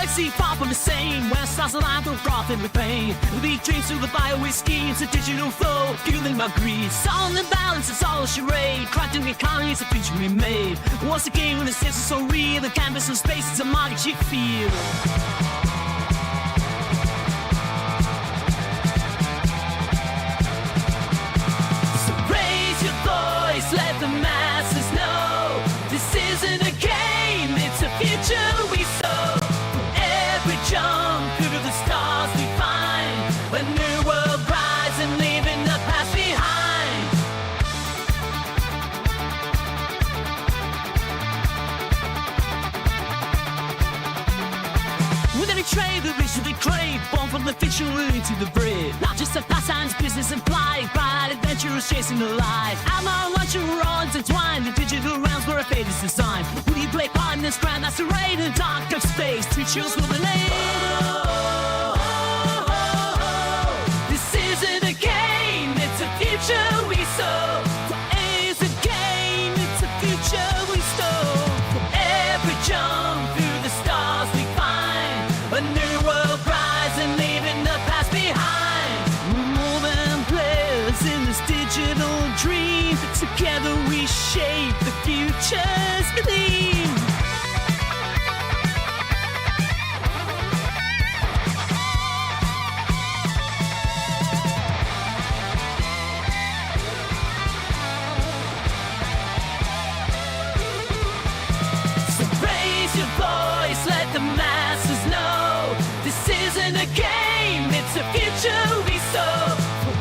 galaxy far from the same, where stars align through froth and with pain. Lead dreams through the bio-whiskey, it's a digital flow, fueling my greed. It's all in balance, it's all a charade. Crafting economy, it's a future we made. Once again, when the sense is so real, the canvas of space is a magic field. Let the masses know this isn't a game, it's a future we sow. Every jump through the stars we find a new world rise and leaving the past behind. With every trade, the vision they crave, born from the fiction into the bread. Not just a pastime's business implied, but adventurers chasing the light. I'm on lunch and we're all intertwined. The digital realms where a fate is designed. Will you play part in this grand masquerade in dark of space? To choose will the name. This isn't a game, it's a future we sow. For A is a game, it's a future we sow. For every jump through the stars we find a new world rise and leaving the past behind. We're more than players in this digital dream. Together we shape the future's belief. So raise your voice, let the masses know this isn't a game, it's a future we sow. For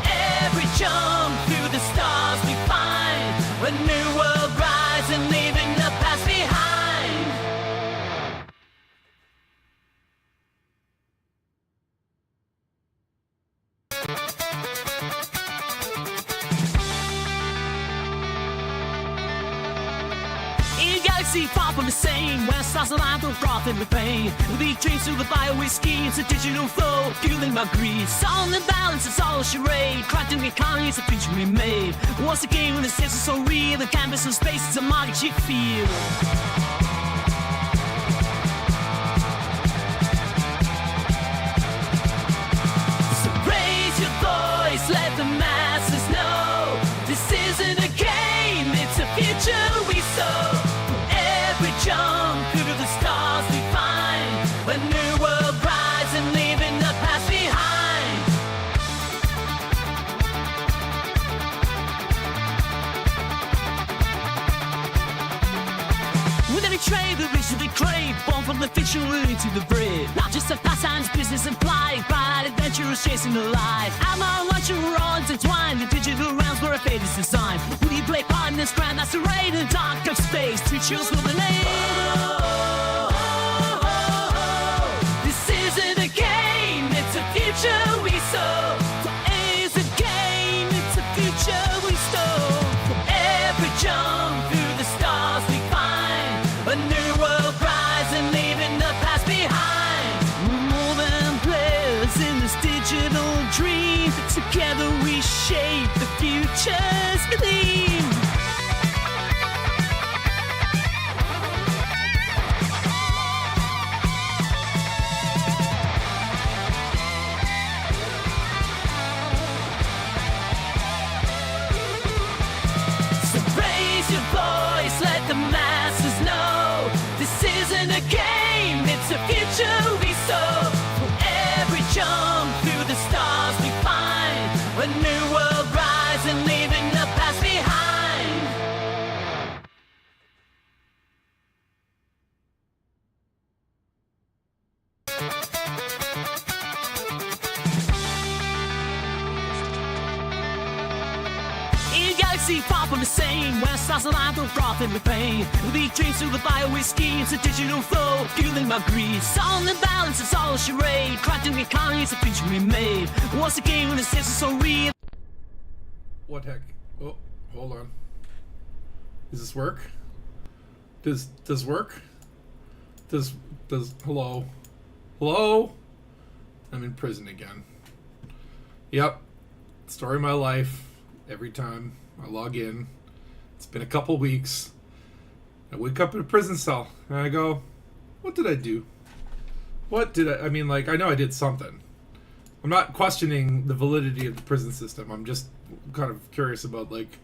every jump through the stars we find a new world rise and leaving the past behind. In a galaxy far from the same, where stars align through froth and with pain. Lead dreams through the bio-whiskey, it's a digital flow, fueling my greed. It's all in balance, it's all a charade. Crafting economy, it's a future we made. Once again, when the sense is so real, the canvas of space is a magic field. So raise your voice, let the masses know this isn't a game, it's a future we sow. Every jump through the stars we find a new world rise and leaving the past behind. With every trade, the vision they crave, born from the fiction into the bread. Not just a pastime's business implied, but adventurers chasing the light. I'm on lunch and we're all intertwined. The digital realms where a fate is designed. Will you play part in this grand masquerade in dark of space? To choose will the name. This isn't a game, it's a future we sow. For A is a game, it's a future we sow. For every jump through the stars we find a new world rise and leaving the past behind. We're more than players in this digital dream. Together we shape the future's belief. So raise your voice, let the masses know this isn't a game, it's a future we sow. For every jump through the stars we find a new world rise and leaving the past behind. In a galaxy far from the same, where stars align through froth and with pain. Lead dreams through the bio-whiskey, it's a digital flow, fueling my greed. It's all in balance, it's all a charade. Crafting economy, it's a future we made. Once again, when the sense is so real. What heck? Oh, hold on. Does this work? Does work? Does hello? Hello? I'm in prison again. Yep. Story of my life. Every time I log in. It's been a couple weeks. I wake up in a prison cell and I go, what did I do? What did I mean, like, I know I did something. I'm not questioning the validity of the prison system. I'm just kind of curious about, like,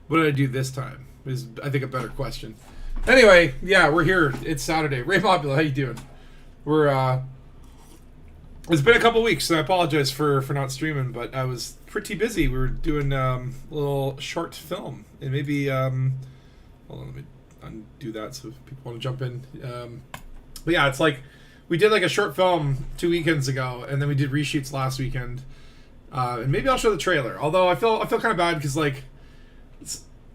what did I do this time? Is, I think, a better question. Anyway, yeah, we're here. It's Saturday. Ray Mobula, how you doing? We're, it's been a couple weeks, and I apologize for not streaming, but I was pretty busy. We were doing a little short film, and maybe, hold on, let me undo that so if people want to jump in. But yeah, it's like, we did like a short film 2 weekends ago, and then we did reshoots last weekend. And maybe I'll show the trailer. Although I feel kind of bad because, like,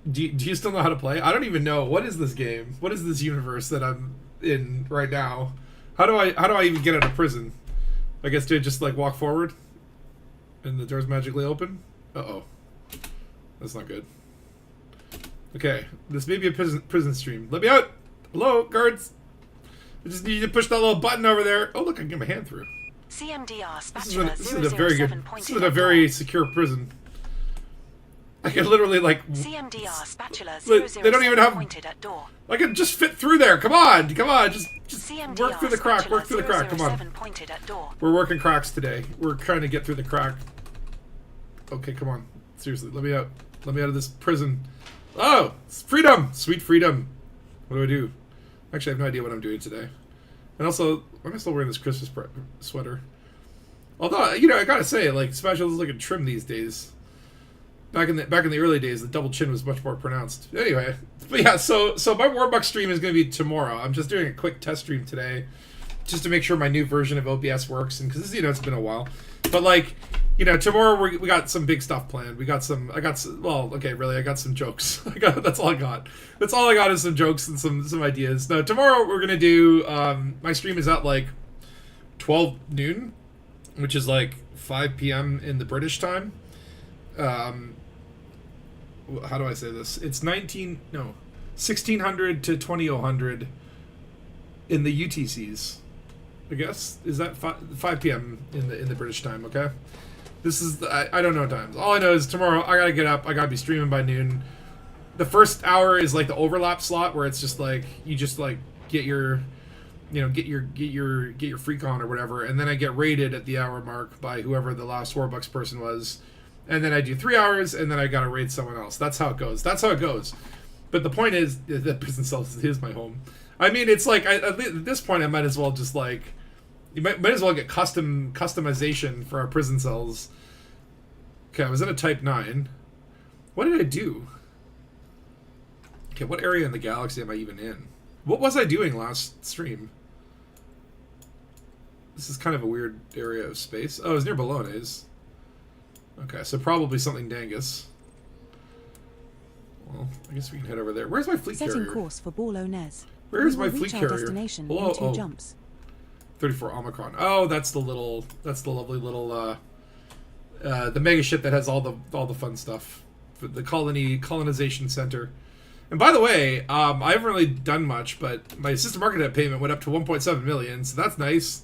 do you still know how to play? I don't even know. What is this game? What is this universe that I'm in right now? How do I even get out of prison? I guess do I just like walk forward, and the doors magically open? Uh-oh, that's not good. Okay, this may be a prison stream. Let me out! Hello, guards. I just need you to push that little button over there. Oh, look, I can get my hand through. CMDR Spatula this is a very good. This is a very secure prison. I can literally like. CMDR Spatula they don't even have. Pointed at door. I can just fit through there. Come on, just CMDR work through the crack. Work through the crack. Come on. Pointed at door. We're working cracks today. We're trying to get through the crack. Okay, come on. Seriously, let me out. Let me out of this prison. Oh, it's freedom! Sweet freedom. What do I do? Actually, I have no idea what I'm doing today. And also, why am I still wearing this Christmas sweater? Although, you know, I gotta say, like, Special is looking trim these days. Back in the early days, the double chin was much more pronounced. Anyway, but yeah, so my Warbucks stream is going to be tomorrow. I'm just doing a quick test stream today, just to make sure my new version of OBS works, and because, you know, it's been a while. But, like, you know, tomorrow we got some big stuff planned. I got some jokes. That's all I got. That's all I got is some jokes and some ideas. Now, tomorrow we're going to do, my stream is at, like, 12 noon, which is, like, 5 p.m. in the British time. How do I say this? It's 1600 to 2000 in the UTCs. I guess is that 5 p.m. in the British time. Okay, this is I don't know times. All I know is tomorrow I gotta get up. I gotta be streaming by noon. The first hour is like the overlap slot where it's just like you just like get your freak on or whatever, and then I get rated at the hour mark by whoever the last Warbucks person was. And then I do 3 hours, and then I gotta raid someone else. That's how it goes. But the point is that prison cells is my home. I mean, it's like at this point, I might as well just like you might as well get customization for our prison cells. Okay, I was in a Type 9. What did I do? Okay, what area in the galaxy am I even in? What was I doing last stream? This is kind of a weird area of space. Oh, it was near Bologna's. Okay, so probably something Dangus. Well, I guess we can head over there. Where's my fleet carrier? Setting course for Bolognese. Where's my fleet carrier? Destination Hello? in 2 jumps. 34 Omicron. Oh, that's the lovely little the mega ship that has all the fun stuff. For the colonization center. And by the way, I haven't really done much, but my system architect payment went up to 1.7 million, so that's nice.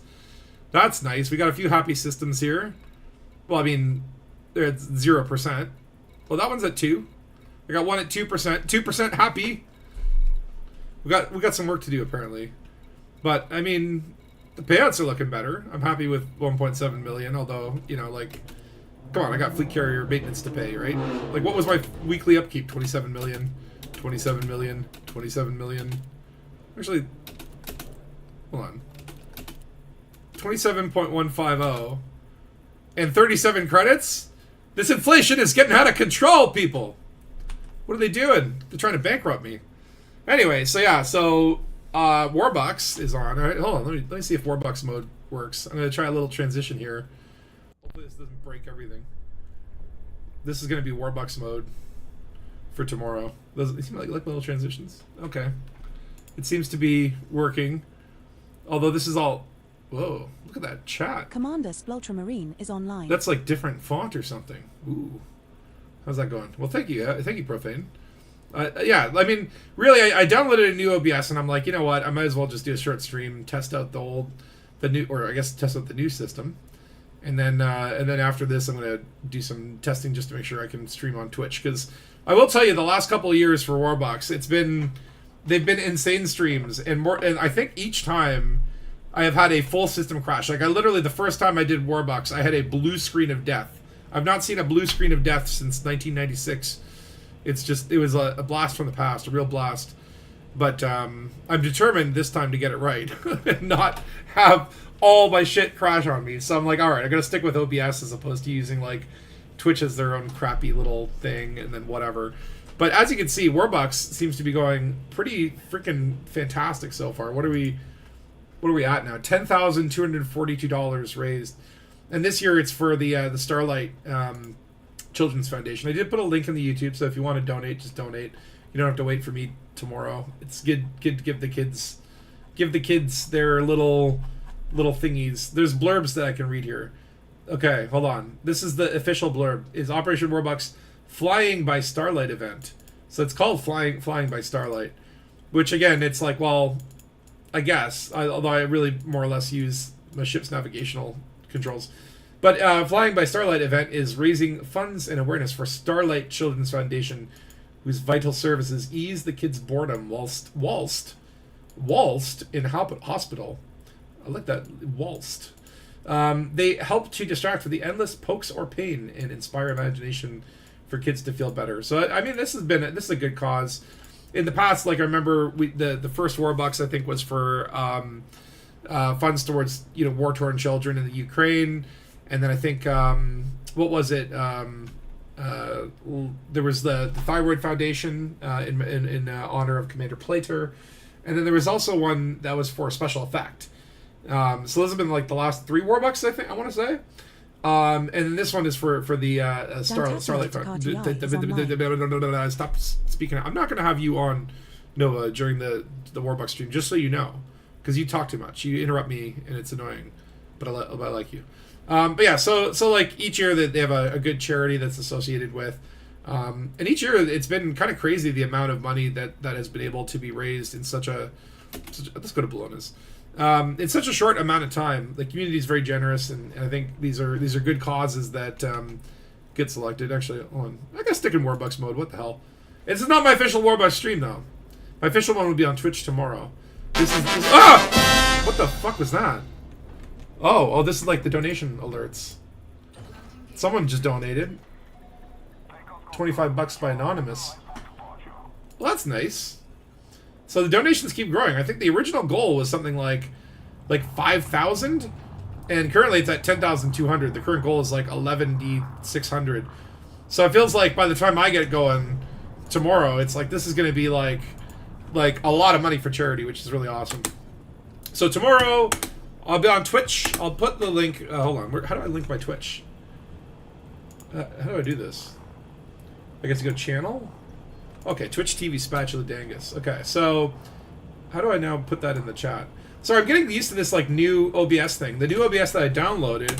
That's nice. We got a few happy systems here. Well, I mean, they're at 0%. Well, that one's at 2. I got one at 2%. 2% happy. We got some work to do apparently, but I mean, the payouts are looking better. I'm happy with 1.7 million. Although, you know, like, come on, I got fleet carrier maintenance to pay, right? Like, what was my weekly upkeep? 27 million, 27 million, 27 million. Actually, hold on. 27.150 and 37 credits. This inflation is getting out of control, people. What are they doing? They're trying to bankrupt me. Anyway, so yeah, Warbucks is on. All right, hold on. Let me see if Warbucks mode works. I'm gonna try a little transition here. Hopefully this doesn't break everything. This is gonna be Warbucks mode for tomorrow. Does it seem like little transitions? Okay. It seems to be working. Although this is all. Whoa! Look at that chat. Commander Splultramarine is online. That's like different font or something. Ooh. How's that going? Well, thank you. Thank you, Profane. Yeah, I mean, really, I downloaded a new OBS, and I'm like, you know what? I might as well just do a short stream, test out the new system, and then after this, I'm gonna do some testing just to make sure I can stream on Twitch. Because I will tell you, the last couple of years for Warbucks, they've been insane streams, and I think each time I have had a full system crash. Like, I literally, the first time I did Warbucks, I had a blue screen of death. I've not seen a blue screen of death since 1996. It was a blast from the past, a real blast. But I'm determined this time to get it right and not have all my shit crash on me. So I'm like, all right, I got to stick with OBS as opposed to using like Twitch as their own crappy little thing and then whatever. But as you can see, Warbucks seems to be going pretty freaking fantastic so far. What are we at now? $10,242 raised, and this year it's for the Starlight Children's Foundation. I did put a link in the YouTube, so if you want to donate, just donate. You don't have to wait for me tomorrow. It's good to give the kids their little thingies. There's blurbs that I can read here. Okay, hold on. This is the official blurb. Is Operation Warbucks Flying by Starlight event. So it's called Flying by Starlight, which again, it's like, well, I guess, although I really more or less use my ship's navigational controls. But Flying by Starlight event is raising funds and awareness for Starlight Children's Foundation, whose vital services ease the kids' boredom whilst in hospital. I like that, waltzed. They help to distract from the endless pokes or pain and inspire imagination for kids to feel better. So I mean, this is a good cause. In the past, like I remember, the first Warbucks I think was for funds towards war-torn children in the Ukraine, and then I think what was it? There was the Thyroid Foundation in honor of Commander Plater, and then there was also one that was for special effect. So those have been like the last 3 Warbucks, I think, I want to say. And then this one is for the Starlight Foundation. Stop speaking. I'm not going to have you on, Nova, during the Warbucks stream, just so you know, because you talk too much. You interrupt me, and it's annoying, but I like you. But yeah, so like each year that they have a good charity that's associated with, and each year it's been kind of crazy the amount of money that has been able to be raised in let's go to Bologna's. In such a short amount of time. The community is very generous, and I think these are good causes that get selected. Actually, hold on, I gotta stick in Warbucks mode. What the hell? This is not my official Warbucks stream though. My official one will be on Twitch tomorrow. This what the fuck was that? Oh, this is like the donation alerts. Someone just donated $25 by anonymous. Well, that's nice. So the donations keep growing. I think the original goal was something like 5,000, and currently it's at 10,200. The current goal is like 11,600. So it feels like by the time I get going tomorrow, it's like this is going to be like a lot of money for charity, which is really awesome. So tomorrow I'll be on Twitch. I'll put the link. Hold on. How do I link my Twitch? How do I do this? I guess you go channel. Okay, Twitch TV Spatula Dangus. Okay, so how do I now put that in the chat? So I'm getting used to this like new OBS thing. The new OBS that I downloaded,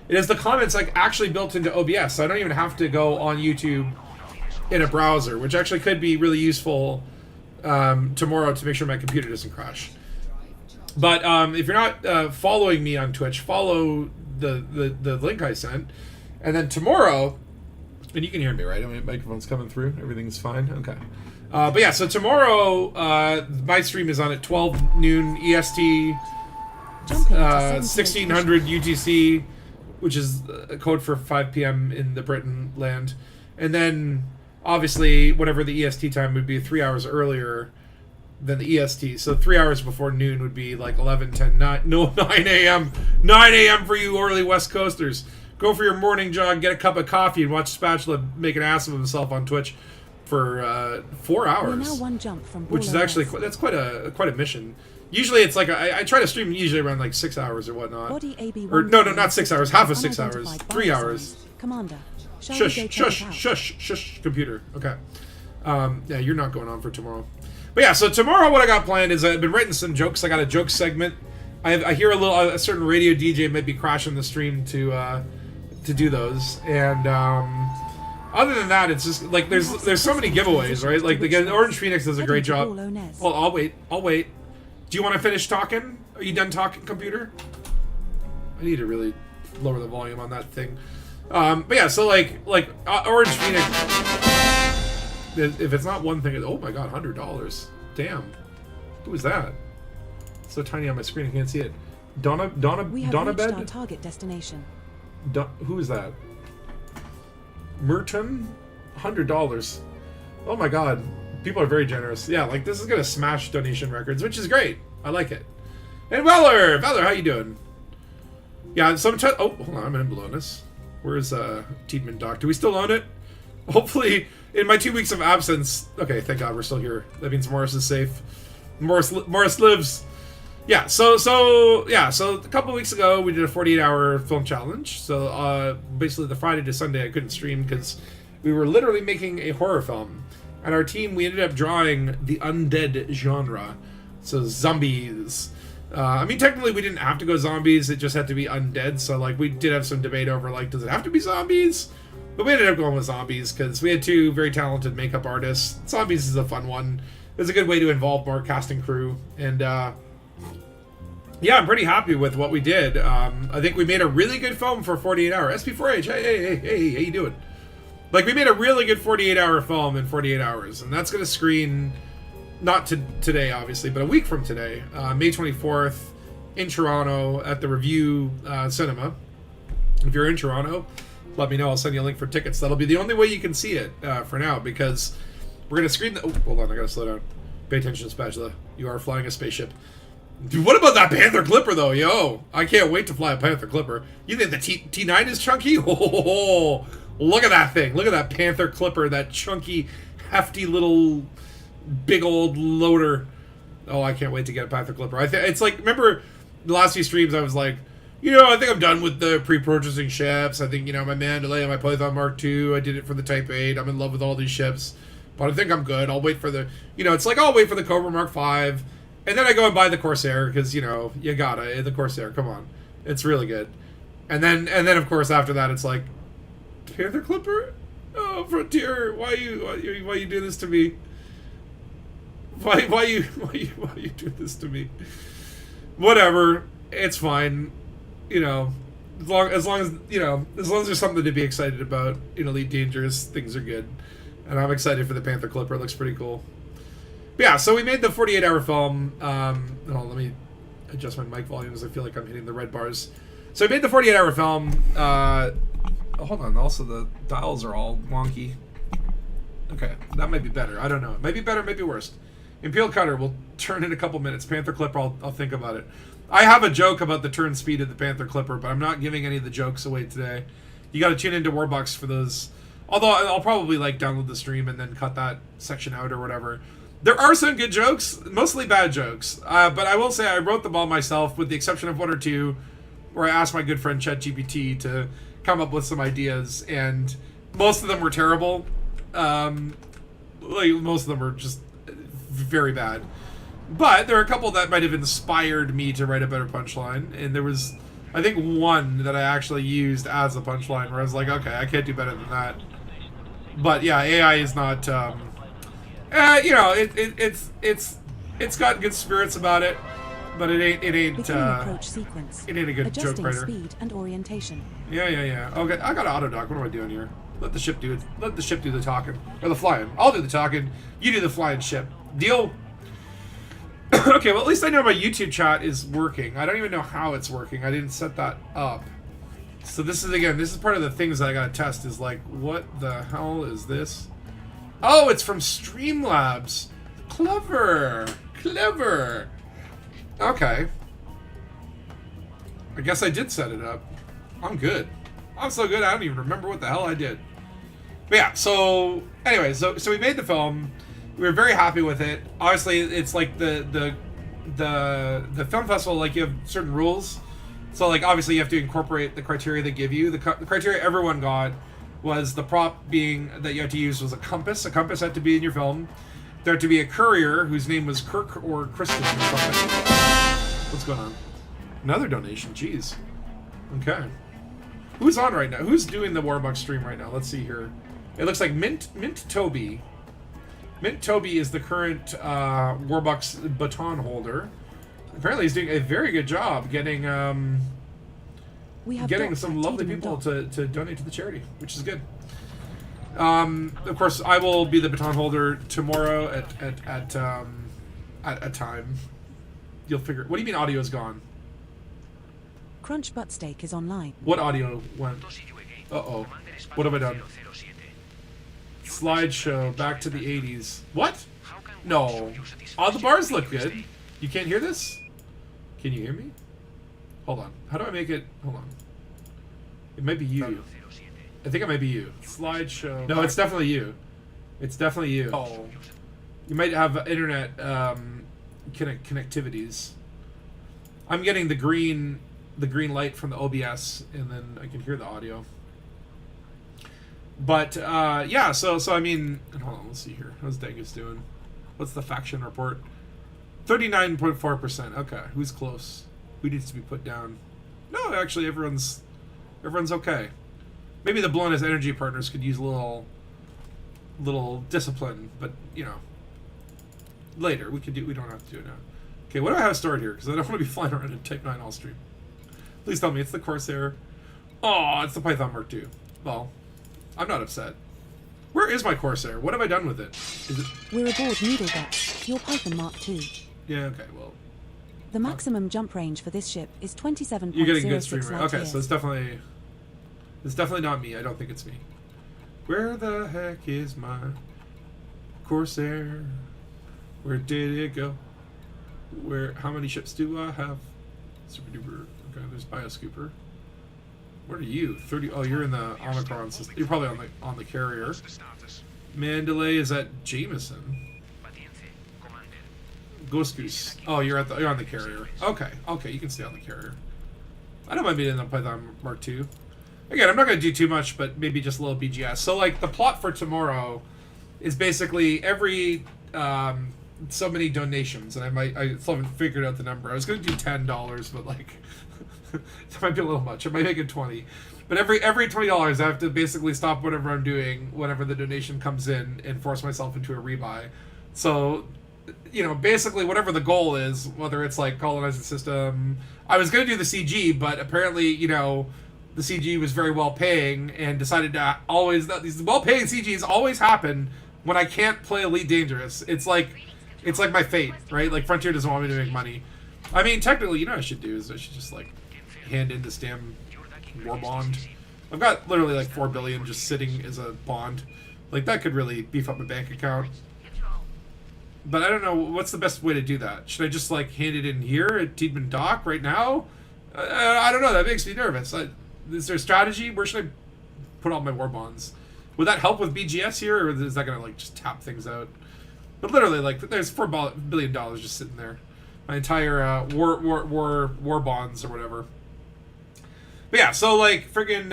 it has the comments like actually built into OBS, so I don't even have to go on YouTube in a browser, which actually could be really useful tomorrow to make sure my computer doesn't crash. But if you're not following me on Twitch, follow the link I sent, and then tomorrow. And you can hear me, right? I mean, microphone's coming through. Everything's fine. Okay. But yeah, so tomorrow, my stream is on at 12 noon EST, 1600 UTC, which is a code for 5 p.m. in the Britain land. And then, obviously, whatever the EST time would be 3 hours earlier than the EST. So 3 hours before noon would be like 11, 10, 9 a.m. 9 a.m. for you early West Coasters. Go for your morning jog, get a cup of coffee, and watch Spatula make an ass of himself on Twitch for 4 hours. We're now one jump from which is actually that's quite a mission. Usually it's like I try to stream usually around like 6 hours or whatnot. Or no, not 6 hours, half of 6 hours, 3 hours. Commander, shush, computer. Okay. Yeah, you're not going on for tomorrow. But yeah, so tomorrow what I got planned is I've been writing some jokes. I got a joke segment. I hear a certain radio DJ might be crashing the stream to do those, and other than that, it's just like there's so many giveaways, right? Like the Orange Phoenix does a great job. Well, I'll wait. Do you want to finish talking? Are you done talking, computer? I need to really lower the volume on that thing. But yeah, so like Orange Phoenix. If it's not one thing, oh my god, $100. Damn. Who was that? So tiny on my screen, I can't see it. We have Donna reached our Bed? target destination. Who is that? Merton? $100. Oh my god. People are very generous. Yeah, like this is gonna smash donation records, which is great. I like it. And Weller, how you doing? Yeah, sometimes. Oh, hold on, I'm in Bologna's. Where's Tiedemann Doc? Do we still own it? Hopefully, in my 2 weeks of absence. Okay, thank God we're still here. That means Morris is safe. Morris lives. Yeah. So a couple weeks ago we did a 48-hour film challenge. So basically, the Friday to Sunday I couldn't stream because we were literally making a horror film. And our team, we ended up drawing the undead genre. So zombies. I mean, technically we didn't have to go zombies. It just had to be undead. So, like, we did have some debate over, like, does it have to be zombies? But we ended up going with zombies because we had two very talented makeup artists. Zombies is a fun one. It's a good way to involve more cast and crew. And, yeah, I'm pretty happy with what we did. I think we made a really good film for 48 hours. SP4H, hey, how you doing? Like, we made a really good 48-hour film in 48 hours, and that's going to screen, not today, obviously, but a week from today, May 24th, in Toronto, at the Review Cinema. If you're in Toronto, let me know. I'll send you a link for tickets. That'll be the only way you can see it for now, because we're going to screen the... Oh, hold on, I got to slow down. Pay attention, Spatula. You are flying a spaceship. Dude, what about that Panther Clipper, though? Yo, I can't wait to fly a Panther Clipper. You think the T9 is chunky? Oh, look at that thing. Look at that Panther Clipper, that chunky, hefty little big old loader. Oh, I can't wait to get a Panther Clipper. It's like, remember the last few streams I was like, I think I'm done with the pre-purchasing ships. I think, my Mandalay, my Python Mark II, I did it for the Type 8. I'm in love with all these ships. But I think I'm good. I'll wait for the, it's like I'll wait for the Cobra Mark V. And then I go and buy the Corsair because, you gotta. The Corsair, come on. It's really good. And then of course, after that, it's like, Panther Clipper? Oh, Frontier, why you do this to me? Why you do this to me? Whatever, it's fine. As long as there's something to be excited about in Elite Dangerous, things are good. And I'm excited for the Panther Clipper. It looks pretty cool. But yeah, so we made the 48-hour film. Let me adjust my mic volumes. I feel like I'm hitting the red bars. So I made the 48-hour film. Hold on. Also, the dials are all wonky. Okay, that might be better. I don't know. It might be better, maybe worse. Imperial Cutter, we'll turn in a couple minutes. Panther Clipper, I'll think about it. I have a joke about the turn speed of the Panther Clipper, but I'm not giving any of the jokes away today. You got to tune into Warbucks for those. Although I'll probably download the stream and then cut that section out or whatever. There are some good jokes, mostly bad jokes. But I will say I wrote them all myself, with the exception of one or two, where I asked my good friend ChatGPT to come up with some ideas, and most of them were terrible. Most of them were just very bad. But there are a couple that might have inspired me to write a better punchline, and there was, I think, one that I actually used as a punchline where I was like, okay, I can't do better than that. But yeah, AI is not. It's got good spirits about it, but it ain't. Beginning approach sequence. It ain't a good joke Adjusting writer. speed and orientation. Yeah. Okay, I got auto dock. What am I doing here? Let the ship do the talking, or the flying. I'll do the talking. You do the flying ship. Deal. Okay, well at least I know my YouTube chat is working. I don't even know how it's working. I didn't set that up. So this is part of the things that I gotta test. Is like, what the hell is this? Oh, it's from Streamlabs. Clever. Okay. I guess I did set it up. I'm good. I'm so good I don't even remember what the hell I did. But yeah, so anyway, so we made the film. We were very happy with it. Obviously, it's like the film festival, like, you have certain rules. So, like, obviously you have to incorporate the criteria they give you. The criteria everyone got was the prop being that you had to use was a compass. A compass had to be in your film. There had to be a courier whose name was Kirk or Kristen or something. What's going on? Another donation. Jeez. Okay. Who's on right now? Who's doing the Warbucks stream right now? Let's see here. It looks like Mint Toby. Mint Toby is the current Warbucks baton holder. Apparently, he's doing a very good job getting some lovely people to donate to the charity, which is good. Of course, I will be the baton holder tomorrow at a time. You'll figure. What do you mean audio is gone? Crunch butt steak is online. What audio went? Uh-oh. What have I done? Slideshow back to the 80s. What? No. Oh, the bars look good. You can't hear this? Can you hear me? Hold on. How do I make it? Hold on. It might be you. I think it might be you. Slideshow. No, it's definitely you. It's definitely you. Oh. You might have internet connectivities. I'm getting the green light from the OBS, and then I can hear the audio. But yeah, so I mean, hold on, let's see here. How's Dangus doing? What's the faction report? 39.4%. Okay, who's close? Who needs to be put down? No, actually, everyone's okay. Maybe the Blown as energy partners could use a little discipline, but you know, later we don't have to do it now. Okay, what do I have stored here? Because I don't want to be flying around in Type 9 all stream. Please tell me it's the Corsair. Oh, it's the Python Mark II. Well, I'm not upset. Where is my Corsair? What have I done with it? Is it? We're aboard Needlebutt, your Python Mark II. Yeah. Okay. Well. The maximum jump range for this ship is 27.06 You're getting good stream rate. Okay, light so years. it's definitely not me. I don't think it's me. Where the heck is my Corsair? Where did it go? How many ships do I have? Super duper. Okay, there's Bioscooper. What are you? 30. Oh, you're in the Omicron system. You're probably on the carrier. Mandalay is at Jameson. Ghost Goose. Oh, you're on the carrier. Okay, you can stay on the carrier. I don't mind being in the Python Mark II. Again, I'm not going to do too much, but maybe just a little BGS. So, like, the plot for tomorrow is basically every so many donations, and I still haven't figured out the number. I was going to do $10, but like that might be a little much. I might make it 20. But every $20, I have to basically stop whatever I'm doing whenever the donation comes in and force myself into a rebuy. So, you know, basically whatever the goal is, whether it's like colonize the system. I was going to do the CG, but apparently, you know, the CG was very well paying and decided to always, these well paying CGs always happen when I can't play Elite Dangerous. It's like my fate, right? Like Frontier doesn't want me to make money. I mean, technically, you know what I should do is I should just like hand in this damn war bond. I've got literally like 4 billion just sitting as a bond. Like that could really beef up my bank account. But I don't know, what's the best way to do that? Should I just like hand it in here at Tiedemann Dock right now? I don't know, that makes me nervous. Is there a strategy? Where should I put all my war bonds? Would that help with BGS here, or is that gonna like just tap things out? But literally, like, there's $4 billion just sitting there. My entire war bonds or whatever. But yeah, so like friggin'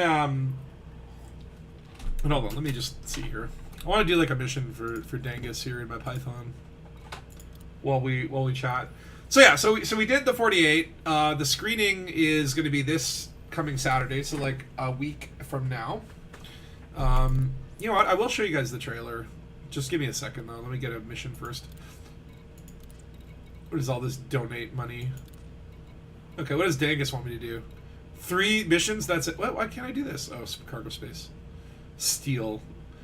hold on, let me just see here. I want to do like a mission for Dangus here in my Python while we chat. So yeah, so we did the 48. The screening is going to be this coming Saturday, so like a week from now. You know what? I will show you guys the trailer. Just give me a second though. Let me get a mission first. What is all this donate money? Okay, what does Dangus want me to do? 3 missions? That's it. Why can't I do this? Oh, cargo space. Steel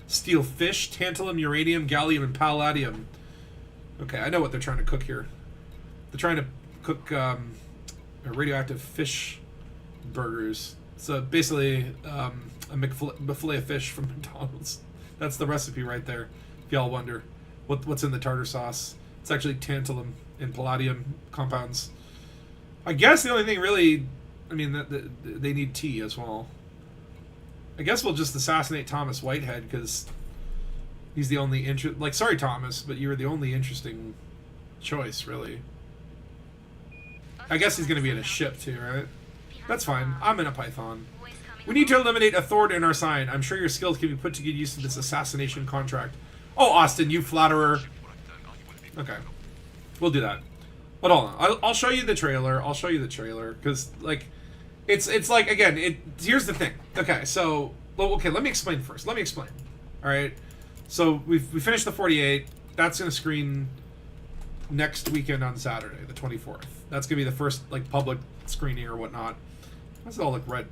fish, tantalum, uranium, gallium, and palladium. Okay, I know what they're trying to cook here. They're trying to cook radioactive fish burgers. So basically, a filet of fish from McDonald's. That's the recipe right there. If y'all wonder what's in the tartar sauce, it's actually tantalum and palladium compounds. I guess the only thing really, I mean, they need tea as well. I guess we'll just assassinate Thomas Whitehead because he's the only sorry Thomas, but you were the only interesting choice, really. I guess he's going to be in a ship too, right? That's fine. I'm in a Python. We need to eliminate a thorn in our sign. I'm sure your skills can be put to good use in this assassination contract. Oh, Austin, you flatterer. Okay. We'll do that. But hold on. I'll show you the trailer. Because, like, it's like, again, here's the thing. Okay, so, well, okay, let me explain first. Alright? So, we finished the 48. That's going to screen next weekend on Saturday, the 24th. That's going to be the first, like, public screening or whatnot. Why does it all look red?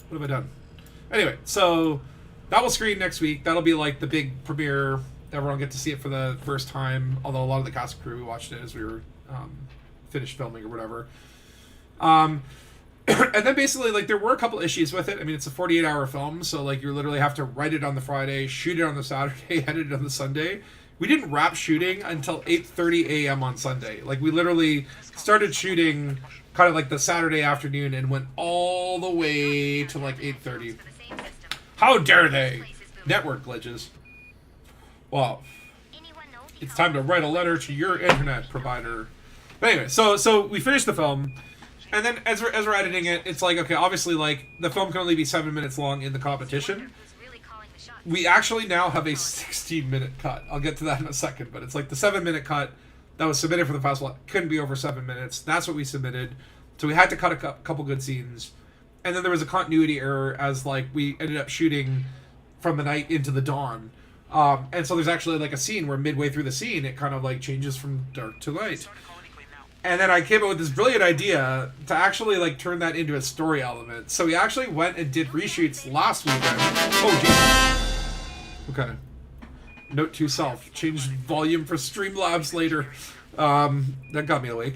What have I done? Anyway, so that will screen next week. That'll be like the big premiere. Everyone will get to see it for the first time. Although a lot of the cast and crew watched it as we were finished filming or whatever. And then basically, like, there were a couple issues with it. I mean, it's a 48-hour film, so, like, you literally have to write it on the Friday, shoot it on the Saturday, edit it on the Sunday. We didn't wrap shooting until 8:30 a.m. on Sunday. Like, we literally started shooting kind of like the Saturday afternoon and went all the way to, like, 8:30. How dare they? Network glitches. Well, it's time to write a letter to your internet provider. But anyway, so we finished the film. And then as we're editing it, it's like, okay, obviously, like, the film can only be 7 minutes long in the competition. We actually now have a 16-minute cut. I'll get to that in a second, but it's like the 7-minute cut that was submitted for the festival couldn't be over 7 minutes. That's what we submitted. So we had to cut a couple good scenes. And then there was a continuity error as, like, we ended up shooting from the night into the dawn. And so there's actually, like, a scene where midway through the scene, it kind of, like, changes from dark to light. And then I came up with this brilliant idea to actually, like, turn that into a story element. So we actually went and did reshoots last weekend. Oh, geez. Okay. Note to self. Change volume for Streamlabs later. That got me awake.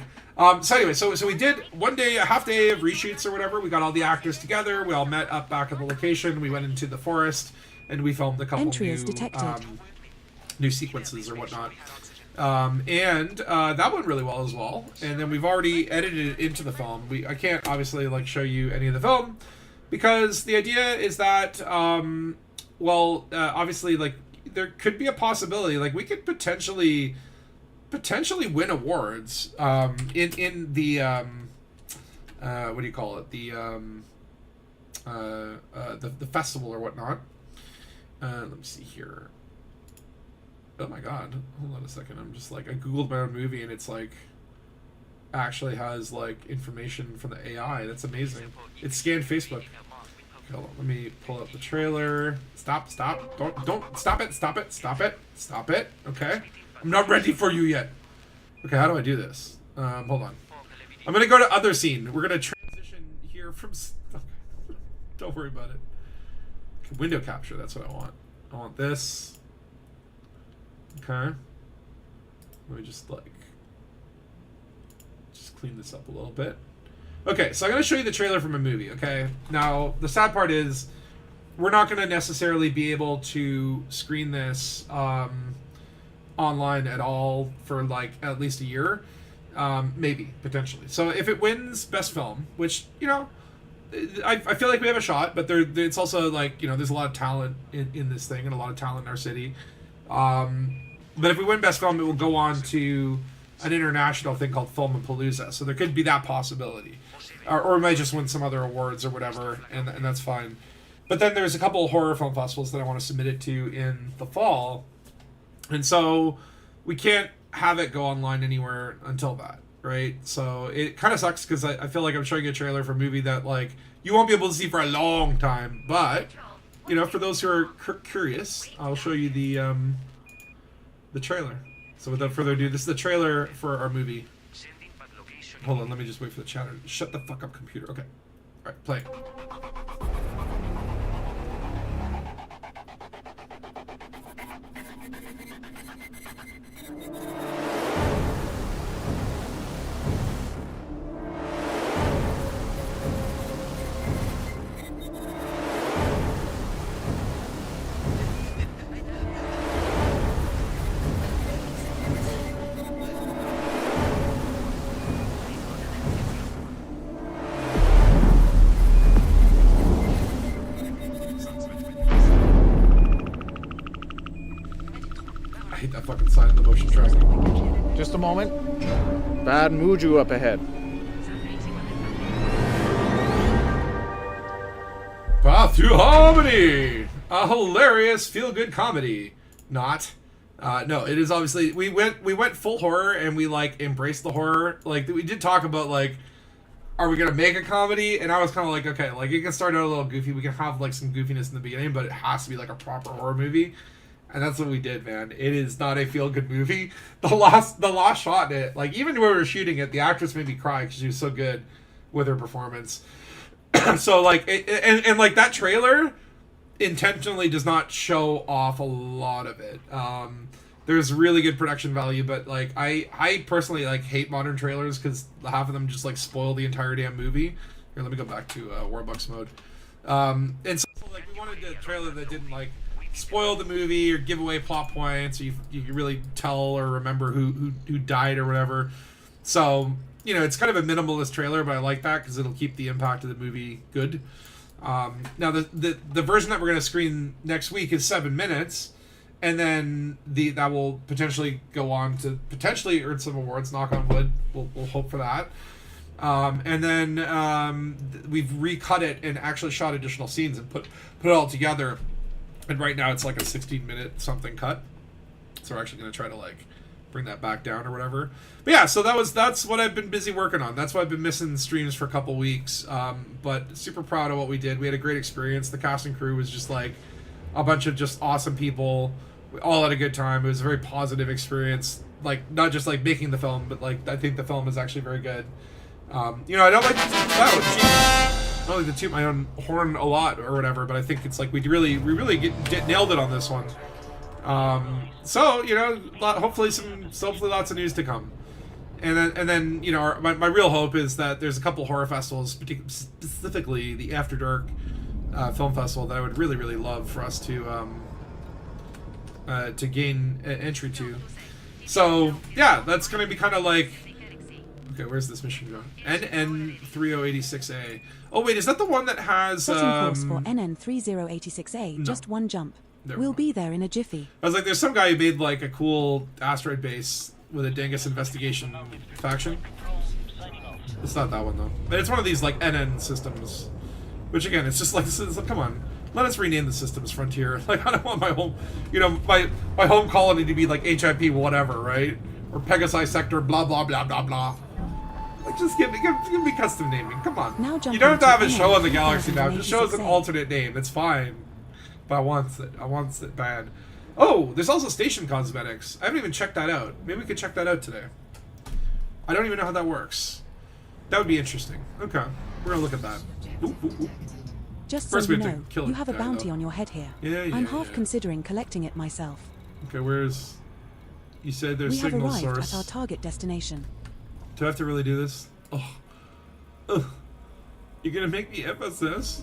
So anyway, so we did one day, a half day of reshoots or whatever. We got all the actors together. We all met up back at the location. We went into the forest, and we filmed a couple new sequences or whatnot. And that went really well as well. And then we've already edited it into the film. I can't obviously, like, show you any of the film because the idea is that, obviously, like, there could be a possibility, like, we could potentially win awards in the what do you call it, the festival or whatnot. Let me see here. Oh my god, hold on a second. I'm just like, I googled my own movie and it's like actually has, like, information from the AI. That's amazing. It scanned Facebook. Okay, hold on, let me pull up the trailer. Stop, don't stop it. Okay, I'm not ready for you yet. Okay, how do I do this? Hold on. I'm gonna go to other scene. We're gonna transition here from don't worry about it. Okay, window capture, that's what I want. I want this. Okay. Let me just clean this up a little bit. Okay, so I'm going to show you the trailer from a movie, okay? Now, the sad part is we're not going to necessarily be able to screen this online at all for, like, at least a year. Maybe, potentially. So if it wins Best Film, which, you know, I feel like we have a shot, but it's also, like, you know, there's a lot of talent in this thing and a lot of talent in our city. But if we win Best Film, it will go on to an international thing called Filmapalooza. So there could be that possibility. Or we might just win some other awards or whatever, and that's fine. But then there's a couple of horror film festivals that I want to submit it to in the fall. And so we can't have it go online anywhere until that, right? So it kind of sucks because I feel like I'm showing a trailer for a movie that, like, you won't be able to see for a long time. But, you know, for those who are curious, I'll show you the trailer. So without further ado, this is the trailer for our movie. Hold on, let me just wait for the chatter. Shut the fuck up, computer. Okay. Alright, play. I hate that fucking sign in the motion tracking. Just a moment. Bad Muju up ahead. Path to Harmony! A hilarious feel-good comedy. Not. No, it is obviously... We went full horror, and we, like, embraced the horror. Like, we did talk about, like, are we gonna make a comedy? And I was kind of like, okay, like, it can start out a little goofy. We can have, like, some goofiness in the beginning, but it has to be, like, a proper horror movie. And that's what we did, man. It is not a feel-good movie. The last shot in it, like, even when we were shooting it, the actress made me cry because she was so good with her performance. So, like, and like, that trailer intentionally does not show off a lot of it. there's really good production value, but like I personally like hate modern trailers because half of them just like spoil the entire damn movie. Here, let me go back to Warbucks mode. And so like we wanted a trailer that didn't like spoil the movie or give away plot points, or you can really tell or remember who died or whatever. So it's kind of a minimalist trailer, but I like that because it'll keep the impact of the movie good. Now the version that we're going to screen next week is 7 minutes, and then that will potentially go on to potentially earn some awards. Knock on wood. We'll hope for that. And then we've recut it and actually shot additional scenes and put it all together. And right now it's like a 16-minute something cut. So we're actually going to try to like bring that back down or whatever. But yeah, so that's what I've been busy working on. That's why I've been missing streams for a couple weeks. But super proud of what we did. We had a great experience. The cast and crew was just like a bunch of just awesome people. We all had a good time. It was a very positive experience. Like not just like making the film, but like I think the film is actually very good. I don't like I don't like to toot my own horn a lot or whatever, but I think it's like we really nailed it on this one. So hopefully lots of news to come, and then my real hope is that there's a couple horror festivals, specifically the After Dark Film Festival, that I would really love for us to gain entry to. So yeah, that's gonna be kind of like. Okay, where's this mission going? NN3086A. Oh wait, is that the one that has Setting course for NN3086A, just one jump. We'll be there in a jiffy. I was like, there's some guy who made like a cool asteroid base with a Dangus investigation faction. It's not that one though. But it's one of these like NN systems. Which again, it's just like, come on. Let us rename the systems, Frontier. Like I don't want my home my home colony to be like HIP whatever, right? Or Pegasi sector blah blah blah blah blah. Like, just give me custom naming. Come on. Now you don't have to have a show on the 3086A. Galaxy now. Just show us an alternate name. It's fine. But I want it bad. Oh, there's also station cosmetics. I haven't even checked that out. Maybe we could check that out today. I don't even know how that works. That would be interesting. Okay. We're going to look at that. Ooh, ooh, ooh. Just First so we you have to know, kill you it have a guy, bounty though. on your head here. Yeah, I'm half considering collecting it myself. Okay, where's... You said there's We have signal arrived source. at our target destination. Do I have to really do this? Oh. Ugh. You're gonna make me FSS?